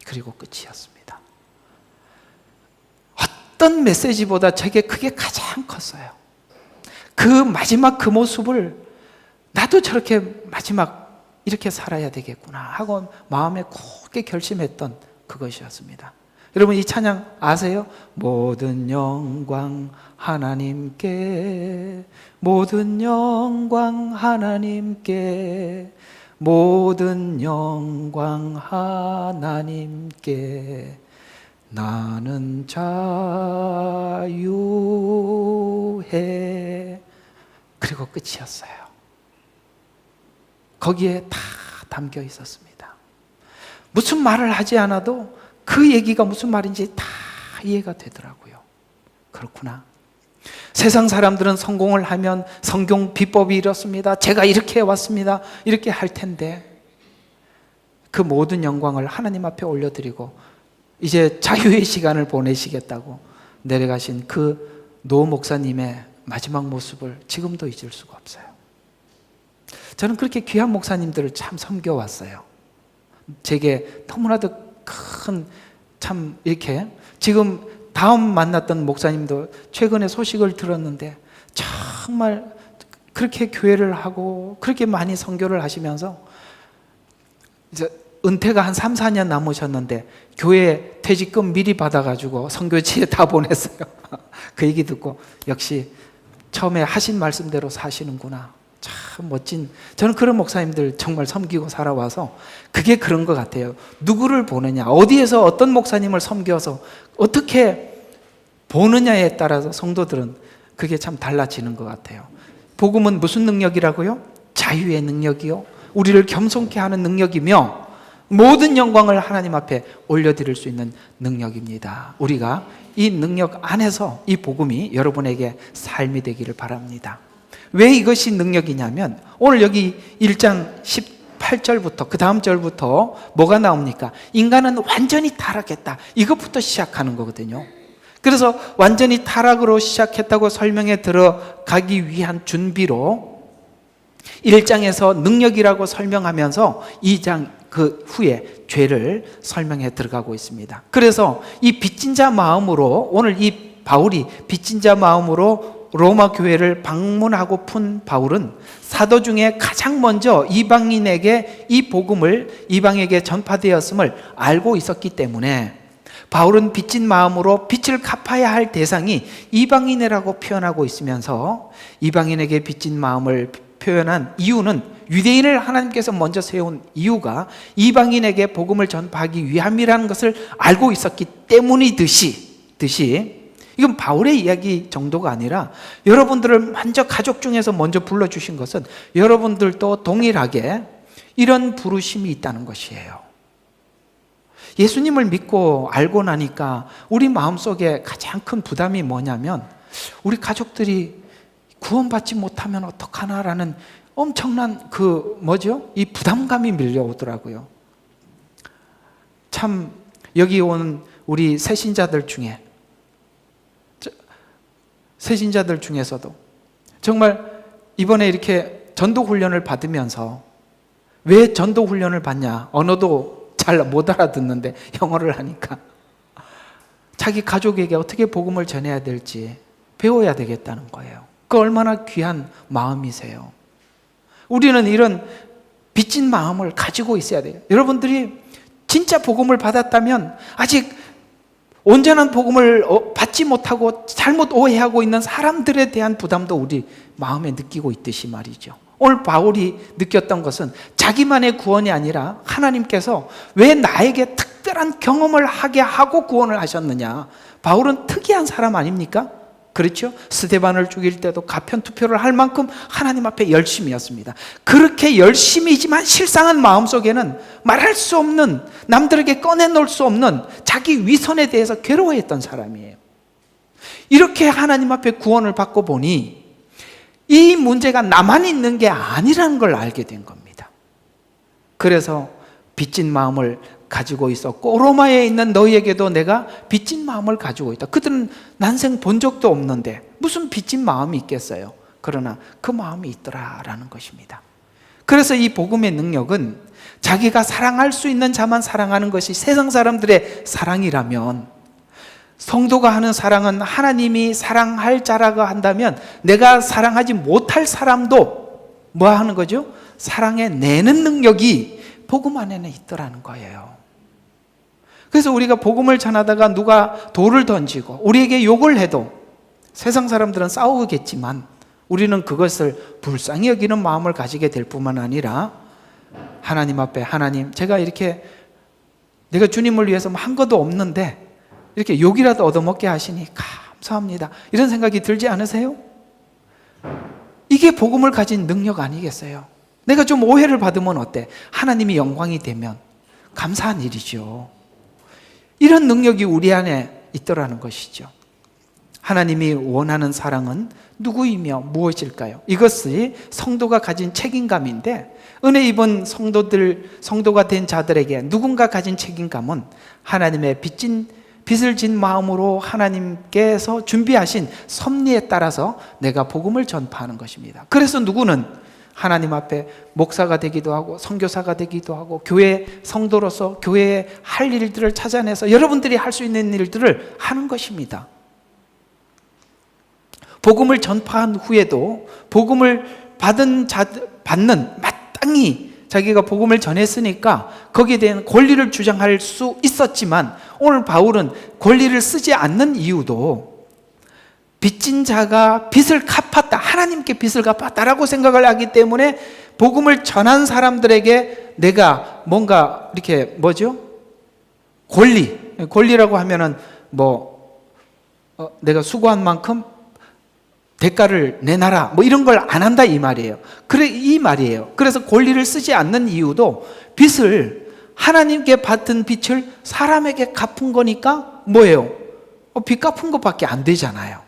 그리고 끝이었습니다. 어떤 메시지보다 제게 그게 가장 컸어요. 그 마지막 그 모습을 나도 저렇게 마지막 이렇게 살아야 되겠구나 하고 마음에 굳게 결심했던 그것이었습니다. 여러분 이 찬양 아세요? 모든 영광 하나님께, 모든 영광 하나님께, 모든 영광 하나님께, 나는 자유해. 그리고 끝이었어요. 거기에 다 담겨 있었습니다. 무슨 말을 하지 않아도 그 얘기가 무슨 말인지 다 이해가 되더라고요. 그렇구나. 세상 사람들은 성공을 하면 성공 비법이 이렇습니다. 제가 이렇게 해왔습니다. 이렇게 할 텐데 그 모든 영광을 하나님 앞에 올려드리고 이제 자유의 시간을 보내시겠다고 내려가신 그 노 목사님의 마지막 모습을 지금도 잊을 수가 없어요. 저는 그렇게 귀한 목사님들을 참 섬겨왔어요. 제게 너무나도 큰 참 이렇게 지금 다음 만났던 목사님도 최근에 소식을 들었는데 정말 그렇게 교회를 하고 그렇게 많이 선교를 하시면서 이제 은퇴가 한 3, 4년 남으셨는데 교회 퇴직금 미리 받아가지고 선교지에 다 보냈어요. 그 얘기 듣고 역시 처음에 하신 말씀대로 사시는구나. 참 멋진, 저는 그런 목사님들 정말 섬기고 살아와서 그게 그런 것 같아요. 누구를 보느냐, 어디에서 어떤 목사님을 섬겨서 어떻게 보느냐에 따라서 성도들은 그게 참 달라지는 것 같아요. 복음은 무슨 능력이라고요? 자유의 능력이요, 우리를 겸손케 하는 능력이며 모든 영광을 하나님 앞에 올려드릴 수 있는 능력입니다. 우리가 이 능력 안에서 이 복음이 여러분에게 삶이 되기를 바랍니다. 왜 이것이 능력이냐면 오늘 여기 1장 18절부터 그 다음 절부터 뭐가 나옵니까? 인간은 완전히 타락했다. 이것부터 시작하는 거거든요. 그래서 완전히 타락으로 시작했다고 설명에 들어가기 위한 준비로 1장에서 능력이라고 설명하면서 2장 그 후에 죄를 설명해 들어가고 있습니다. 그래서 이 빚진 자 마음으로 오늘 이 바울이 빚진 자 마음으로 로마 교회를 방문하고 푼 바울은 사도 중에 가장 먼저 이방인에게 이 복음을 이방에게 전파되었음을 알고 있었기 때문에 바울은 빚진 마음으로 빚을 갚아야 할 대상이 이방인이라고 표현하고 있으면서 이방인에게 빚진 마음을 표현한 이유는 유대인을 하나님께서 먼저 세운 이유가 이방인에게 복음을 전파하기 위함이라는 것을 알고 있었기 때문이듯이 이건 바울의 이야기 정도가 아니라 여러분들을 먼저 가족 중에서 먼저 불러주신 것은 여러분들도 동일하게 이런 부르심이 있다는 것이에요. 예수님을 믿고 알고 나니까 우리 마음속에 가장 큰 부담이 뭐냐면 우리 가족들이 구원받지 못하면 어떡하나라는 엄청난 이 부담감이 밀려오더라고요. 참 여기 온 우리 새신자들 중에서도 정말 이번에 이렇게 전도훈련을 받으면서 왜 전도훈련을 받냐? 언어도 잘 못 알아듣는데 영어를 하니까 자기 가족에게 어떻게 복음을 전해야 될지 배워야 되겠다는 거예요. 그 얼마나 귀한 마음이세요. 우리는 이런 빚진 마음을 가지고 있어야 돼요. 여러분들이 진짜 복음을 받았다면 아직 온전한 복음을 받지 못하고 잘못 오해하고 있는 사람들에 대한 부담도 우리 마음에 느끼고 있듯이 말이죠. 오늘 바울이 느꼈던 것은 자기만의 구원이 아니라 하나님께서 왜 나에게 특별한 경험을 하게 하고 구원을 하셨느냐. 바울은 특이한 사람 아닙니까? 그렇죠? 스데반을 죽일 때도 가편투표를 할 만큼 하나님 앞에 열심이었습니다. 그렇게 열심이지만 실상은 마음속에는 말할 수 없는, 남들에게 꺼내놓을 수 없는 자기 위선에 대해서 괴로워했던 사람이에요. 이렇게 하나님 앞에 구원을 받고 보니 이 문제가 나만 있는 게 아니라는 걸 알게 된 겁니다. 그래서 빚진 마음을 가지고 있었고 로마에 있는 너희에게도 내가 빚진 마음을 가지고 있다. 그들은 난생 본 적도 없는데 무슨 빚진 마음이 있겠어요. 그러나 그 마음이 있더라라는 것입니다. 그래서 이 복음의 능력은 자기가 사랑할 수 있는 자만 사랑하는 것이 세상 사람들의 사랑이라면, 성도가 하는 사랑은 하나님이 사랑할 자라고 한다면 내가 사랑하지 못할 사람도 뭐 하는 거죠? 사랑해내는 능력이 복음 안에는 있더라는 거예요. 그래서 우리가 복음을 전하다가 누가 돌을 던지고 우리에게 욕을 해도 세상 사람들은 싸우겠지만 우리는 그것을 불쌍히 여기는 마음을 가지게 될 뿐만 아니라 하나님 앞에, 하나님, 제가 이렇게 내가 주님을 위해서 한 것도 없는데 이렇게 욕이라도 얻어먹게 하시니 감사합니다, 이런 생각이 들지 않으세요? 이게 복음을 가진 능력 아니겠어요? 내가 좀 오해를 받으면 어때? 하나님이 영광이 되면 감사한 일이죠. 이런 능력이 우리 안에 있더라는 것이죠. 하나님이 원하는 사랑은 누구이며 무엇일까요? 이것이 성도가 가진 책임감인데, 은혜 입은 성도가 된 자들에게 누군가 가진 책임감은 하나님의 빚을 진 마음으로 하나님께서 준비하신 섭리에 따라서 내가 복음을 전파하는 것입니다. 그래서 누구는 하나님 앞에 목사가 되기도 하고 선교사가 되기도 하고 교회 성도로서 교회에 할 일들을 찾아내서 여러분들이 할 수 있는 일들을 하는 것입니다. 복음을 전파한 후에도 복음을 받는 마땅히 자기가 복음을 전했으니까 거기에 대한 권리를 주장할 수 있었지만, 오늘 바울은 권리를 쓰지 않는 이유도 빚진 자가 빚을 갚았다, 하나님께 빚을 갚았다라고 생각을 하기 때문에 복음을 전한 사람들에게 내가 뭔가 이렇게 권리라고 하면은 내가 수고한 만큼 대가를 내놔라, 이런 걸 안 한다 이 말이에요. 이 말이에요. 그래서 권리를 쓰지 않는 이유도 빚을, 하나님께 받은 빚을 사람에게 갚은 거니까 뭐예요? 빚 갚은 것밖에 안 되잖아요.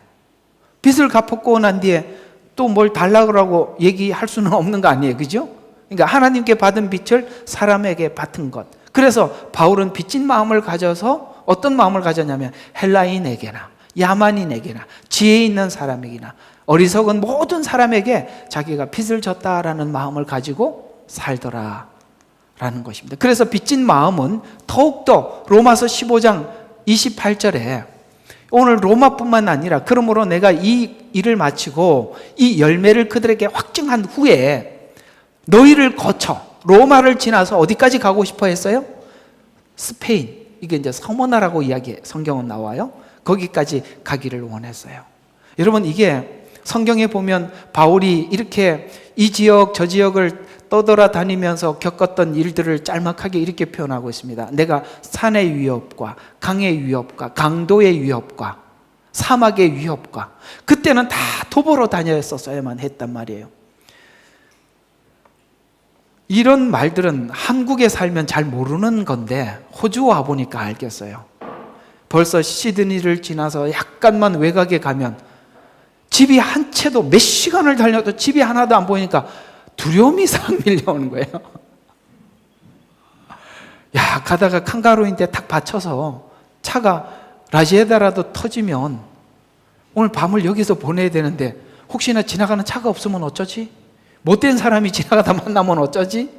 빚을 갚고 난 뒤에 또 뭘 달라고 얘기할 수는 없는 거 아니에요, 그죠? 그러니까 하나님께 받은 빚을 사람에게 받은 것. 그래서 바울은 빚진 마음을 가져서 어떤 마음을 가졌냐면 헬라인에게나 야만인에게나 지혜 있는 사람에게나 어리석은 모든 사람에게 자기가 빚을 졌다라는 마음을 가지고 살더라라는 것입니다. 그래서 빚진 마음은 더욱더 로마서 15장 28절에 오늘 로마뿐만 아니라 그러므로 내가 이 일을 마치고 이 열매를 그들에게 확증한 후에 너희를 거쳐 로마를 지나서 어디까지 가고 싶어 했어요? 스페인, 이게 이제 서머나라고 성경은 나와요. 거기까지 가기를 원했어요. 여러분, 이게 성경에 보면 바울이 이렇게 이 지역 저 지역을 떠돌아다니면서 겪었던 일들을 짤막하게 이렇게 표현하고 있습니다. 내가 산의 위협과 강의 위협과 강도의 위협과 사막의 위협과, 그때는 다 도보로 다녔었어야만 했단 말이에요. 이런 말들은 한국에 살면 잘 모르는 건데 호주 와보니까 알겠어요. 벌써 시드니를 지나서 약간만 외곽에 가면 집이 한 채도, 몇 시간을 달려도 집이 하나도 안 보이니까 두려움이 싹 밀려오는 거예요. 야, 가다가 칸가루인데 탁 받쳐서 차가 라지에다라도 터지면 오늘 밤을 여기서 보내야 되는데 혹시나 지나가는 차가 없으면 어쩌지? 못된 사람이 지나가다 만나면 어쩌지?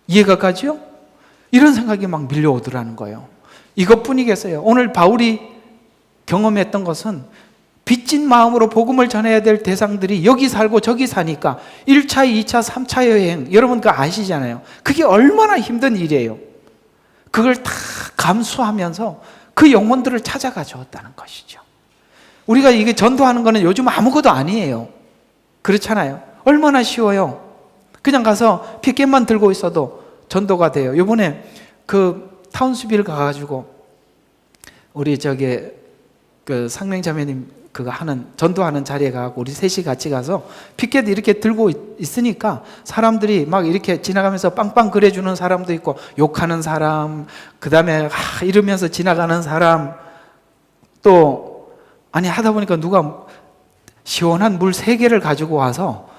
이해가 가죠? 이런 생각이 막 밀려오더라는 거예요. 이것뿐이겠어요. 오늘 바울이 경험했던 것은 빚진 마음으로 복음을 전해야 될 대상들이 여기 살고 저기 사니까 1차, 2차, 3차 여행, 여러분 그거 아시잖아요. 그게 얼마나 힘든 일이에요. 그걸 다 감수하면서 그 영혼들을 찾아가 주었다는 것이죠. 우리가 이게 전도하는 거는 요즘 아무것도 아니에요. 그렇잖아요. 얼마나 쉬워요. 그냥 가서 피켓만 들고 있어도 전도가 돼요. 이번에 그 타운스빌 가가지고 우리 그 상명자매님 그거 전도하는 자리에 가고 우리 셋이 같이 가서 피켓 이렇게 들고 있으니까 사람들이 막 이렇게 지나가면서 빵빵 그려주는 사람도 있고 욕하는 사람, 그 다음에 이러면서 지나가는 사람, 또 아니 하다 보니까 누가 시원한 물 3개를 가지고 와서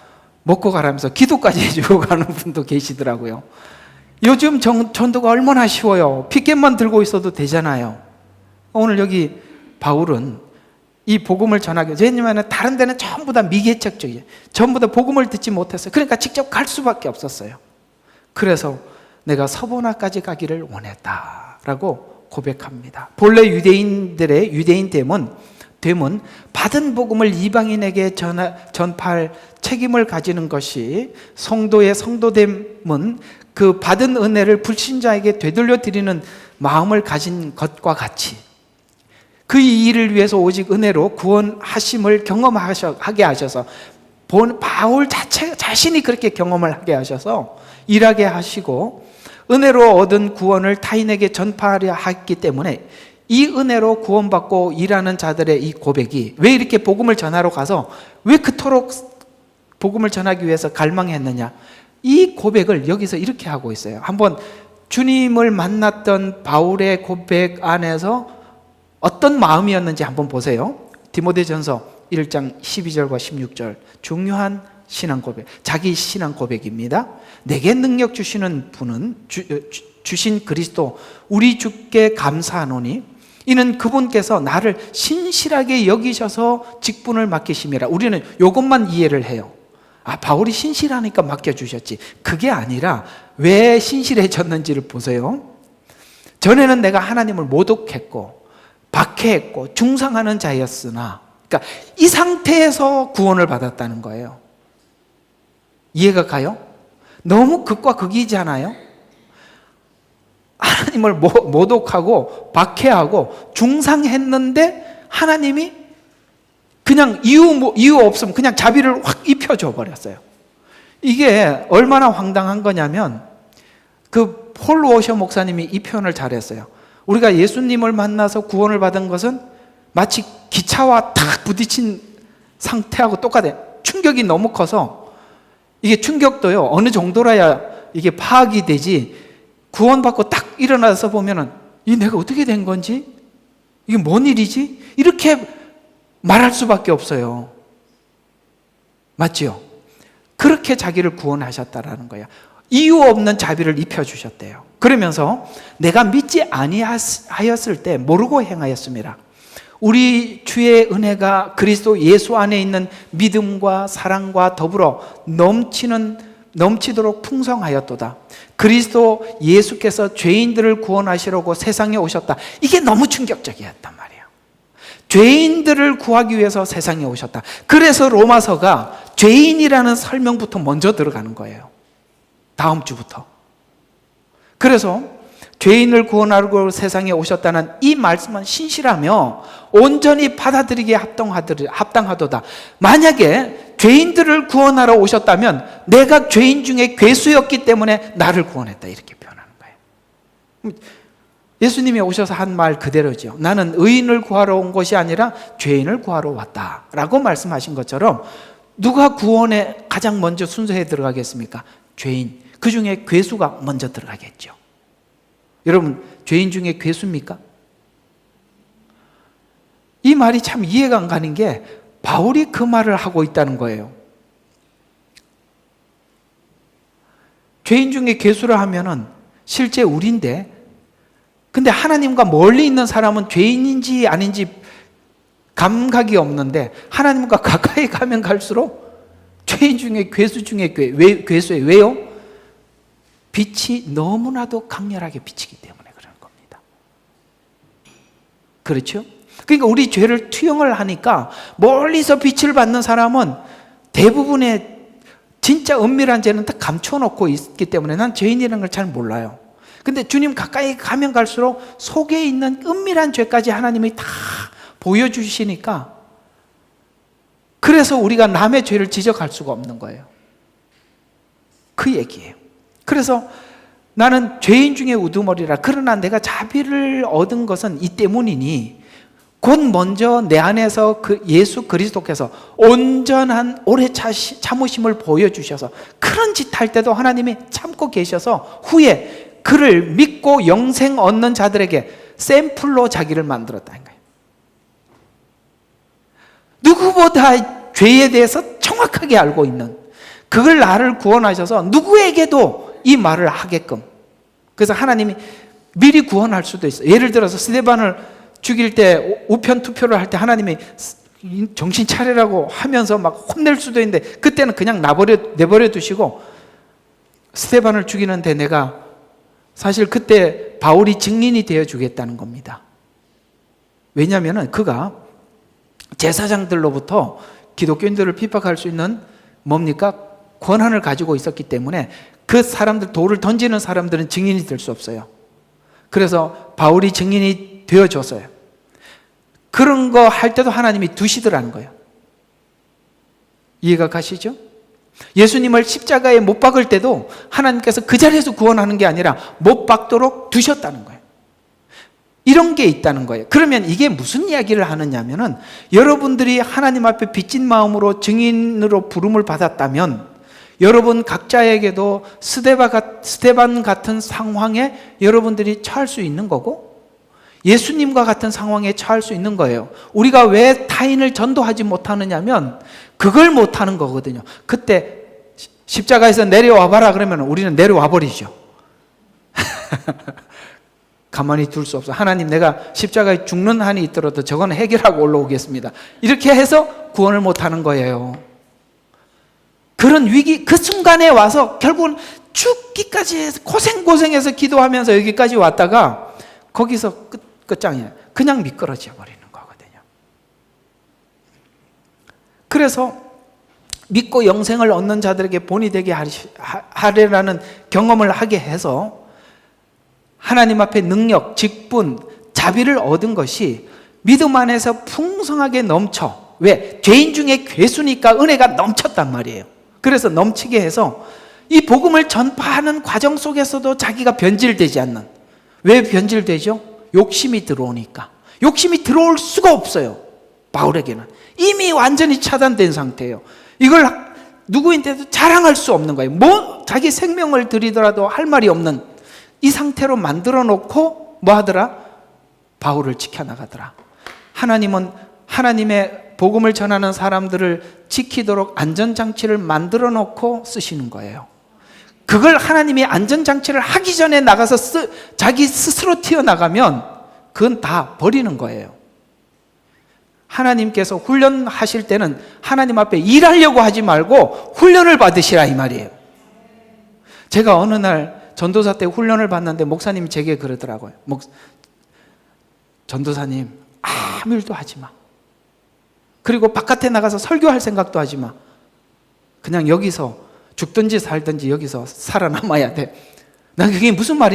먹고 가라면서 기도까지 해주고 가는 분도 계시더라고요. 요즘 전도가 얼마나 쉬워요. 피켓만 들고 있어도 되잖아요. 오늘 여기 바울은 이 복음을 전하기, 왜냐하면 다른 데는 전부 다 미개척적이에요. 전부 다 복음을 듣지 못했어요. 그러니까 직접 갈 수밖에 없었어요. 그래서 내가 서보나까지 가기를 원했다라고 고백합니다. 본래 유대인들의 유대인됨은 받은 복음을 이방인에게 전파할 책임을 가지는 것이, 성도의 성도됨은 그 받은 은혜를 불신자에게 되돌려 드리는 마음을 가진 것과 같이 그 일을 위해서 오직 은혜로 구원하심을 경험하게 하셔서, 바울 자신이 그렇게 경험을 하게 하셔서 일하게 하시고 은혜로 얻은 구원을 타인에게 전파하려 했기 때문에 이 은혜로 구원받고 일하는 자들의 이 고백이, 왜 이렇게 복음을 전하러 가서 왜 그토록 복음을 전하기 위해서 갈망했느냐, 이 고백을 여기서 이렇게 하고 있어요. 한번 주님을 만났던 바울의 고백 안에서 어떤 마음이었는지 한번 보세요. 디모데전서 1장 12절과 16절, 중요한 신앙 고백, 자기 신앙 고백입니다. 내게 능력 주시는 분은 주신 그리스도 우리 주께 감사하노니 이는 그분께서 나를 신실하게 여기셔서 직분을 맡기심이라. 우리는 이것만 이해를 해요. 바울이 신실하니까 맡겨주셨지. 그게 아니라 왜 신실해졌는지를 보세요. 전에는 내가 하나님을 모독했고 박해했고 중상하는 자였으나, 그러니까 이 상태에서 구원을 받았다는 거예요. 이해가 가요? 너무 극과 극이잖아요. 하나님을 모독하고 박해하고 중상했는데 하나님이 그냥 이유 없으면 그냥 자비를 확 입혀줘 버렸어요. 이게 얼마나 황당한 거냐면, 그 폴 워셔 목사님이 이 표현을 잘했어요. 우리가 예수님을 만나서 구원을 받은 것은 마치 기차와 탁 부딪힌 상태하고 똑같아요. 충격이 너무 커서, 이게 충격도요 어느 정도라야 이게 파악이 되지, 구원받고 딱 일어나서 보면은 이 내가 어떻게 된 건지, 이게 뭔 일이지? 이렇게 말할 수밖에 없어요. 맞지요? 그렇게 자기를 구원하셨다라는 거야. 이유 없는 자비를 입혀주셨대요. 그러면서 내가 믿지 아니하였을 때 모르고 행하였습니다. 우리 주의 은혜가 그리스도 예수 안에 있는 믿음과 사랑과 더불어 넘치도록 풍성하였도다. 그리스도 예수께서 죄인들을 구원하시려고 세상에 오셨다. 이게 너무 충격적이었단 말이에요. 죄인들을 구하기 위해서 세상에 오셨다. 그래서 로마서가 죄인이라는 설명부터 먼저 들어가는 거예요. 다음 주부터. 그래서 죄인을 구원하려고 세상에 오셨다는 이 말씀은 신실하며 온전히 받아들이기에 합당하도다. 만약에 죄인들을 구원하러 오셨다면 내가 죄인 중에 괴수였기 때문에 나를 구원했다, 이렇게 표현하는 거예요. 예수님이 오셔서 한 말 그대로죠. 나는 의인을 구하러 온 것이 아니라 죄인을 구하러 왔다라고 말씀하신 것처럼 누가 구원에 가장 먼저 순서에 들어가겠습니까? 죄인. 그 중에 괴수가 먼저 들어가겠죠. 여러분, 죄인 중에 괴수입니까? 이 말이 참 이해가 안 가는 게 바울이 그 말을 하고 있다는 거예요. 죄인 중에 괴수라 하면은 실제 우리인데, 근데 하나님과 멀리 있는 사람은 죄인인지 아닌지 감각이 없는데 하나님과 가까이 가면 갈수록 죄인 중에 괴수 중에 괴수예요. 왜요? 빛이 너무나도 강렬하게 비치기 때문에 그런 겁니다. 그렇죠? 그러니까 우리 죄를 투영을 하니까 멀리서 빛을 받는 사람은 대부분의 진짜 은밀한 죄는 다 감춰놓고 있기 때문에 난 죄인이라는 걸 잘 몰라요. 근데 주님 가까이 가면 갈수록 속에 있는 은밀한 죄까지 하나님이 다 보여주시니까, 그래서 우리가 남의 죄를 지적할 수가 없는 거예요. 그 얘기예요. 그래서 나는 죄인 중에 우두머리라. 그러나 내가 자비를 얻은 것은 이 때문이니 곧 먼저 내 안에서 그 예수 그리스도께서 온전한 오래 참으심을 보여주셔서 그런 짓 할 때도 하나님이 참고 계셔서 후에 그를 믿고 영생 얻는 자들에게 샘플로 자기를 만들었다는 거예요. 누구보다 죄에 대해서 정확하게 알고 있는, 그걸 나를 구원하셔서 누구에게도 이 말을 하게끔. 그래서 하나님이 미리 구원할 수도 있어요. 예를 들어서 스데반을 죽일 때 우편 투표를 할 때 하나님이 정신 차리라고 하면서 막 혼낼 수도 있는데 그때는 그냥 내버려 두시고 스데반을 죽이는데 내가 사실 그때 바울이 증인이 되어 주겠다는 겁니다. 왜냐하면 그가 제사장들로부터 기독교인들을 핍박할 수 있는 뭡니까? 권한을 가지고 있었기 때문에 그 사람들, 돌을 던지는 사람들은 증인이 될 수 없어요. 그래서 바울이 증인이 되어줬어요. 그런 거 할 때도 하나님이 두시더라는 거예요. 이해가 가시죠? 예수님을 십자가에 못 박을 때도 하나님께서 그 자리에서 구원하는 게 아니라 못 박도록 두셨다는 거예요. 이런 게 있다는 거예요. 그러면 이게 무슨 이야기를 하느냐면은 여러분들이 하나님 앞에 빚진 마음으로 증인으로 부름을 받았다면 여러분 각자에게도 스데반 같은 상황에 여러분들이 처할 수 있는 거고 예수님과 같은 상황에 처할 수 있는 거예요. 우리가 왜 타인을 전도하지 못하느냐면 그걸 못하는 거거든요. 그때 십자가에서 내려와 봐라 그러면 우리는 내려와 버리죠. 가만히 둘 수 없어. 하나님, 내가 십자가에 죽는 한이 있더라도 저건 해결하고 올라오겠습니다. 이렇게 해서 구원을 못하는 거예요. 그런 위기, 그 순간에 와서 결국은 죽기까지 고생해서 기도하면서 여기까지 왔다가 거기서 끝장이에요. 그냥 미끄러져 버리는 거거든요. 그래서 믿고 영생을 얻는 자들에게 본이 되게 하리라는 경험을 하게 해서 하나님 앞에 능력, 직분, 자비를 얻은 것이 믿음 안에서 풍성하게 넘쳐. 왜? 죄인 중에 괴수니까 은혜가 넘쳤단 말이에요. 그래서 넘치게 해서 이 복음을 전파하는 과정 속에서도 자기가 변질되지 않는. 왜 변질되죠? 욕심이 들어오니까. 욕심이 들어올 수가 없어요. 바울에게는 이미 완전히 차단된 상태예요. 이걸 누구인데도 자랑할 수 없는 거예요. 자기 생명을 들이더라도 할 말이 없는 이 상태로 만들어 놓고 뭐 하더라? 바울을 지켜나가더라. 하나님은 하나님의 복음을 전하는 사람들을 지키도록 안전장치를 만들어 놓고 쓰시는 거예요. 그걸 하나님이 안전장치를 하기 전에 나가서 자기 스스로 튀어나가면 그건 다 버리는 거예요. 하나님께서 훈련하실 때는 하나님 앞에 일하려고 하지 말고 훈련을 받으시라 이 말이에요. 제가 어느 날 전도사 때 훈련을 받는데 목사님이 제게 그러더라고요. 전도사님, 아무 일도 하지 마. 그리고 바깥에 나가서 설교할 생각도 하지 마. 그냥 여기서 죽든지 살든지 여기서 살아남아야 돼. 난 그게 무슨 말이야?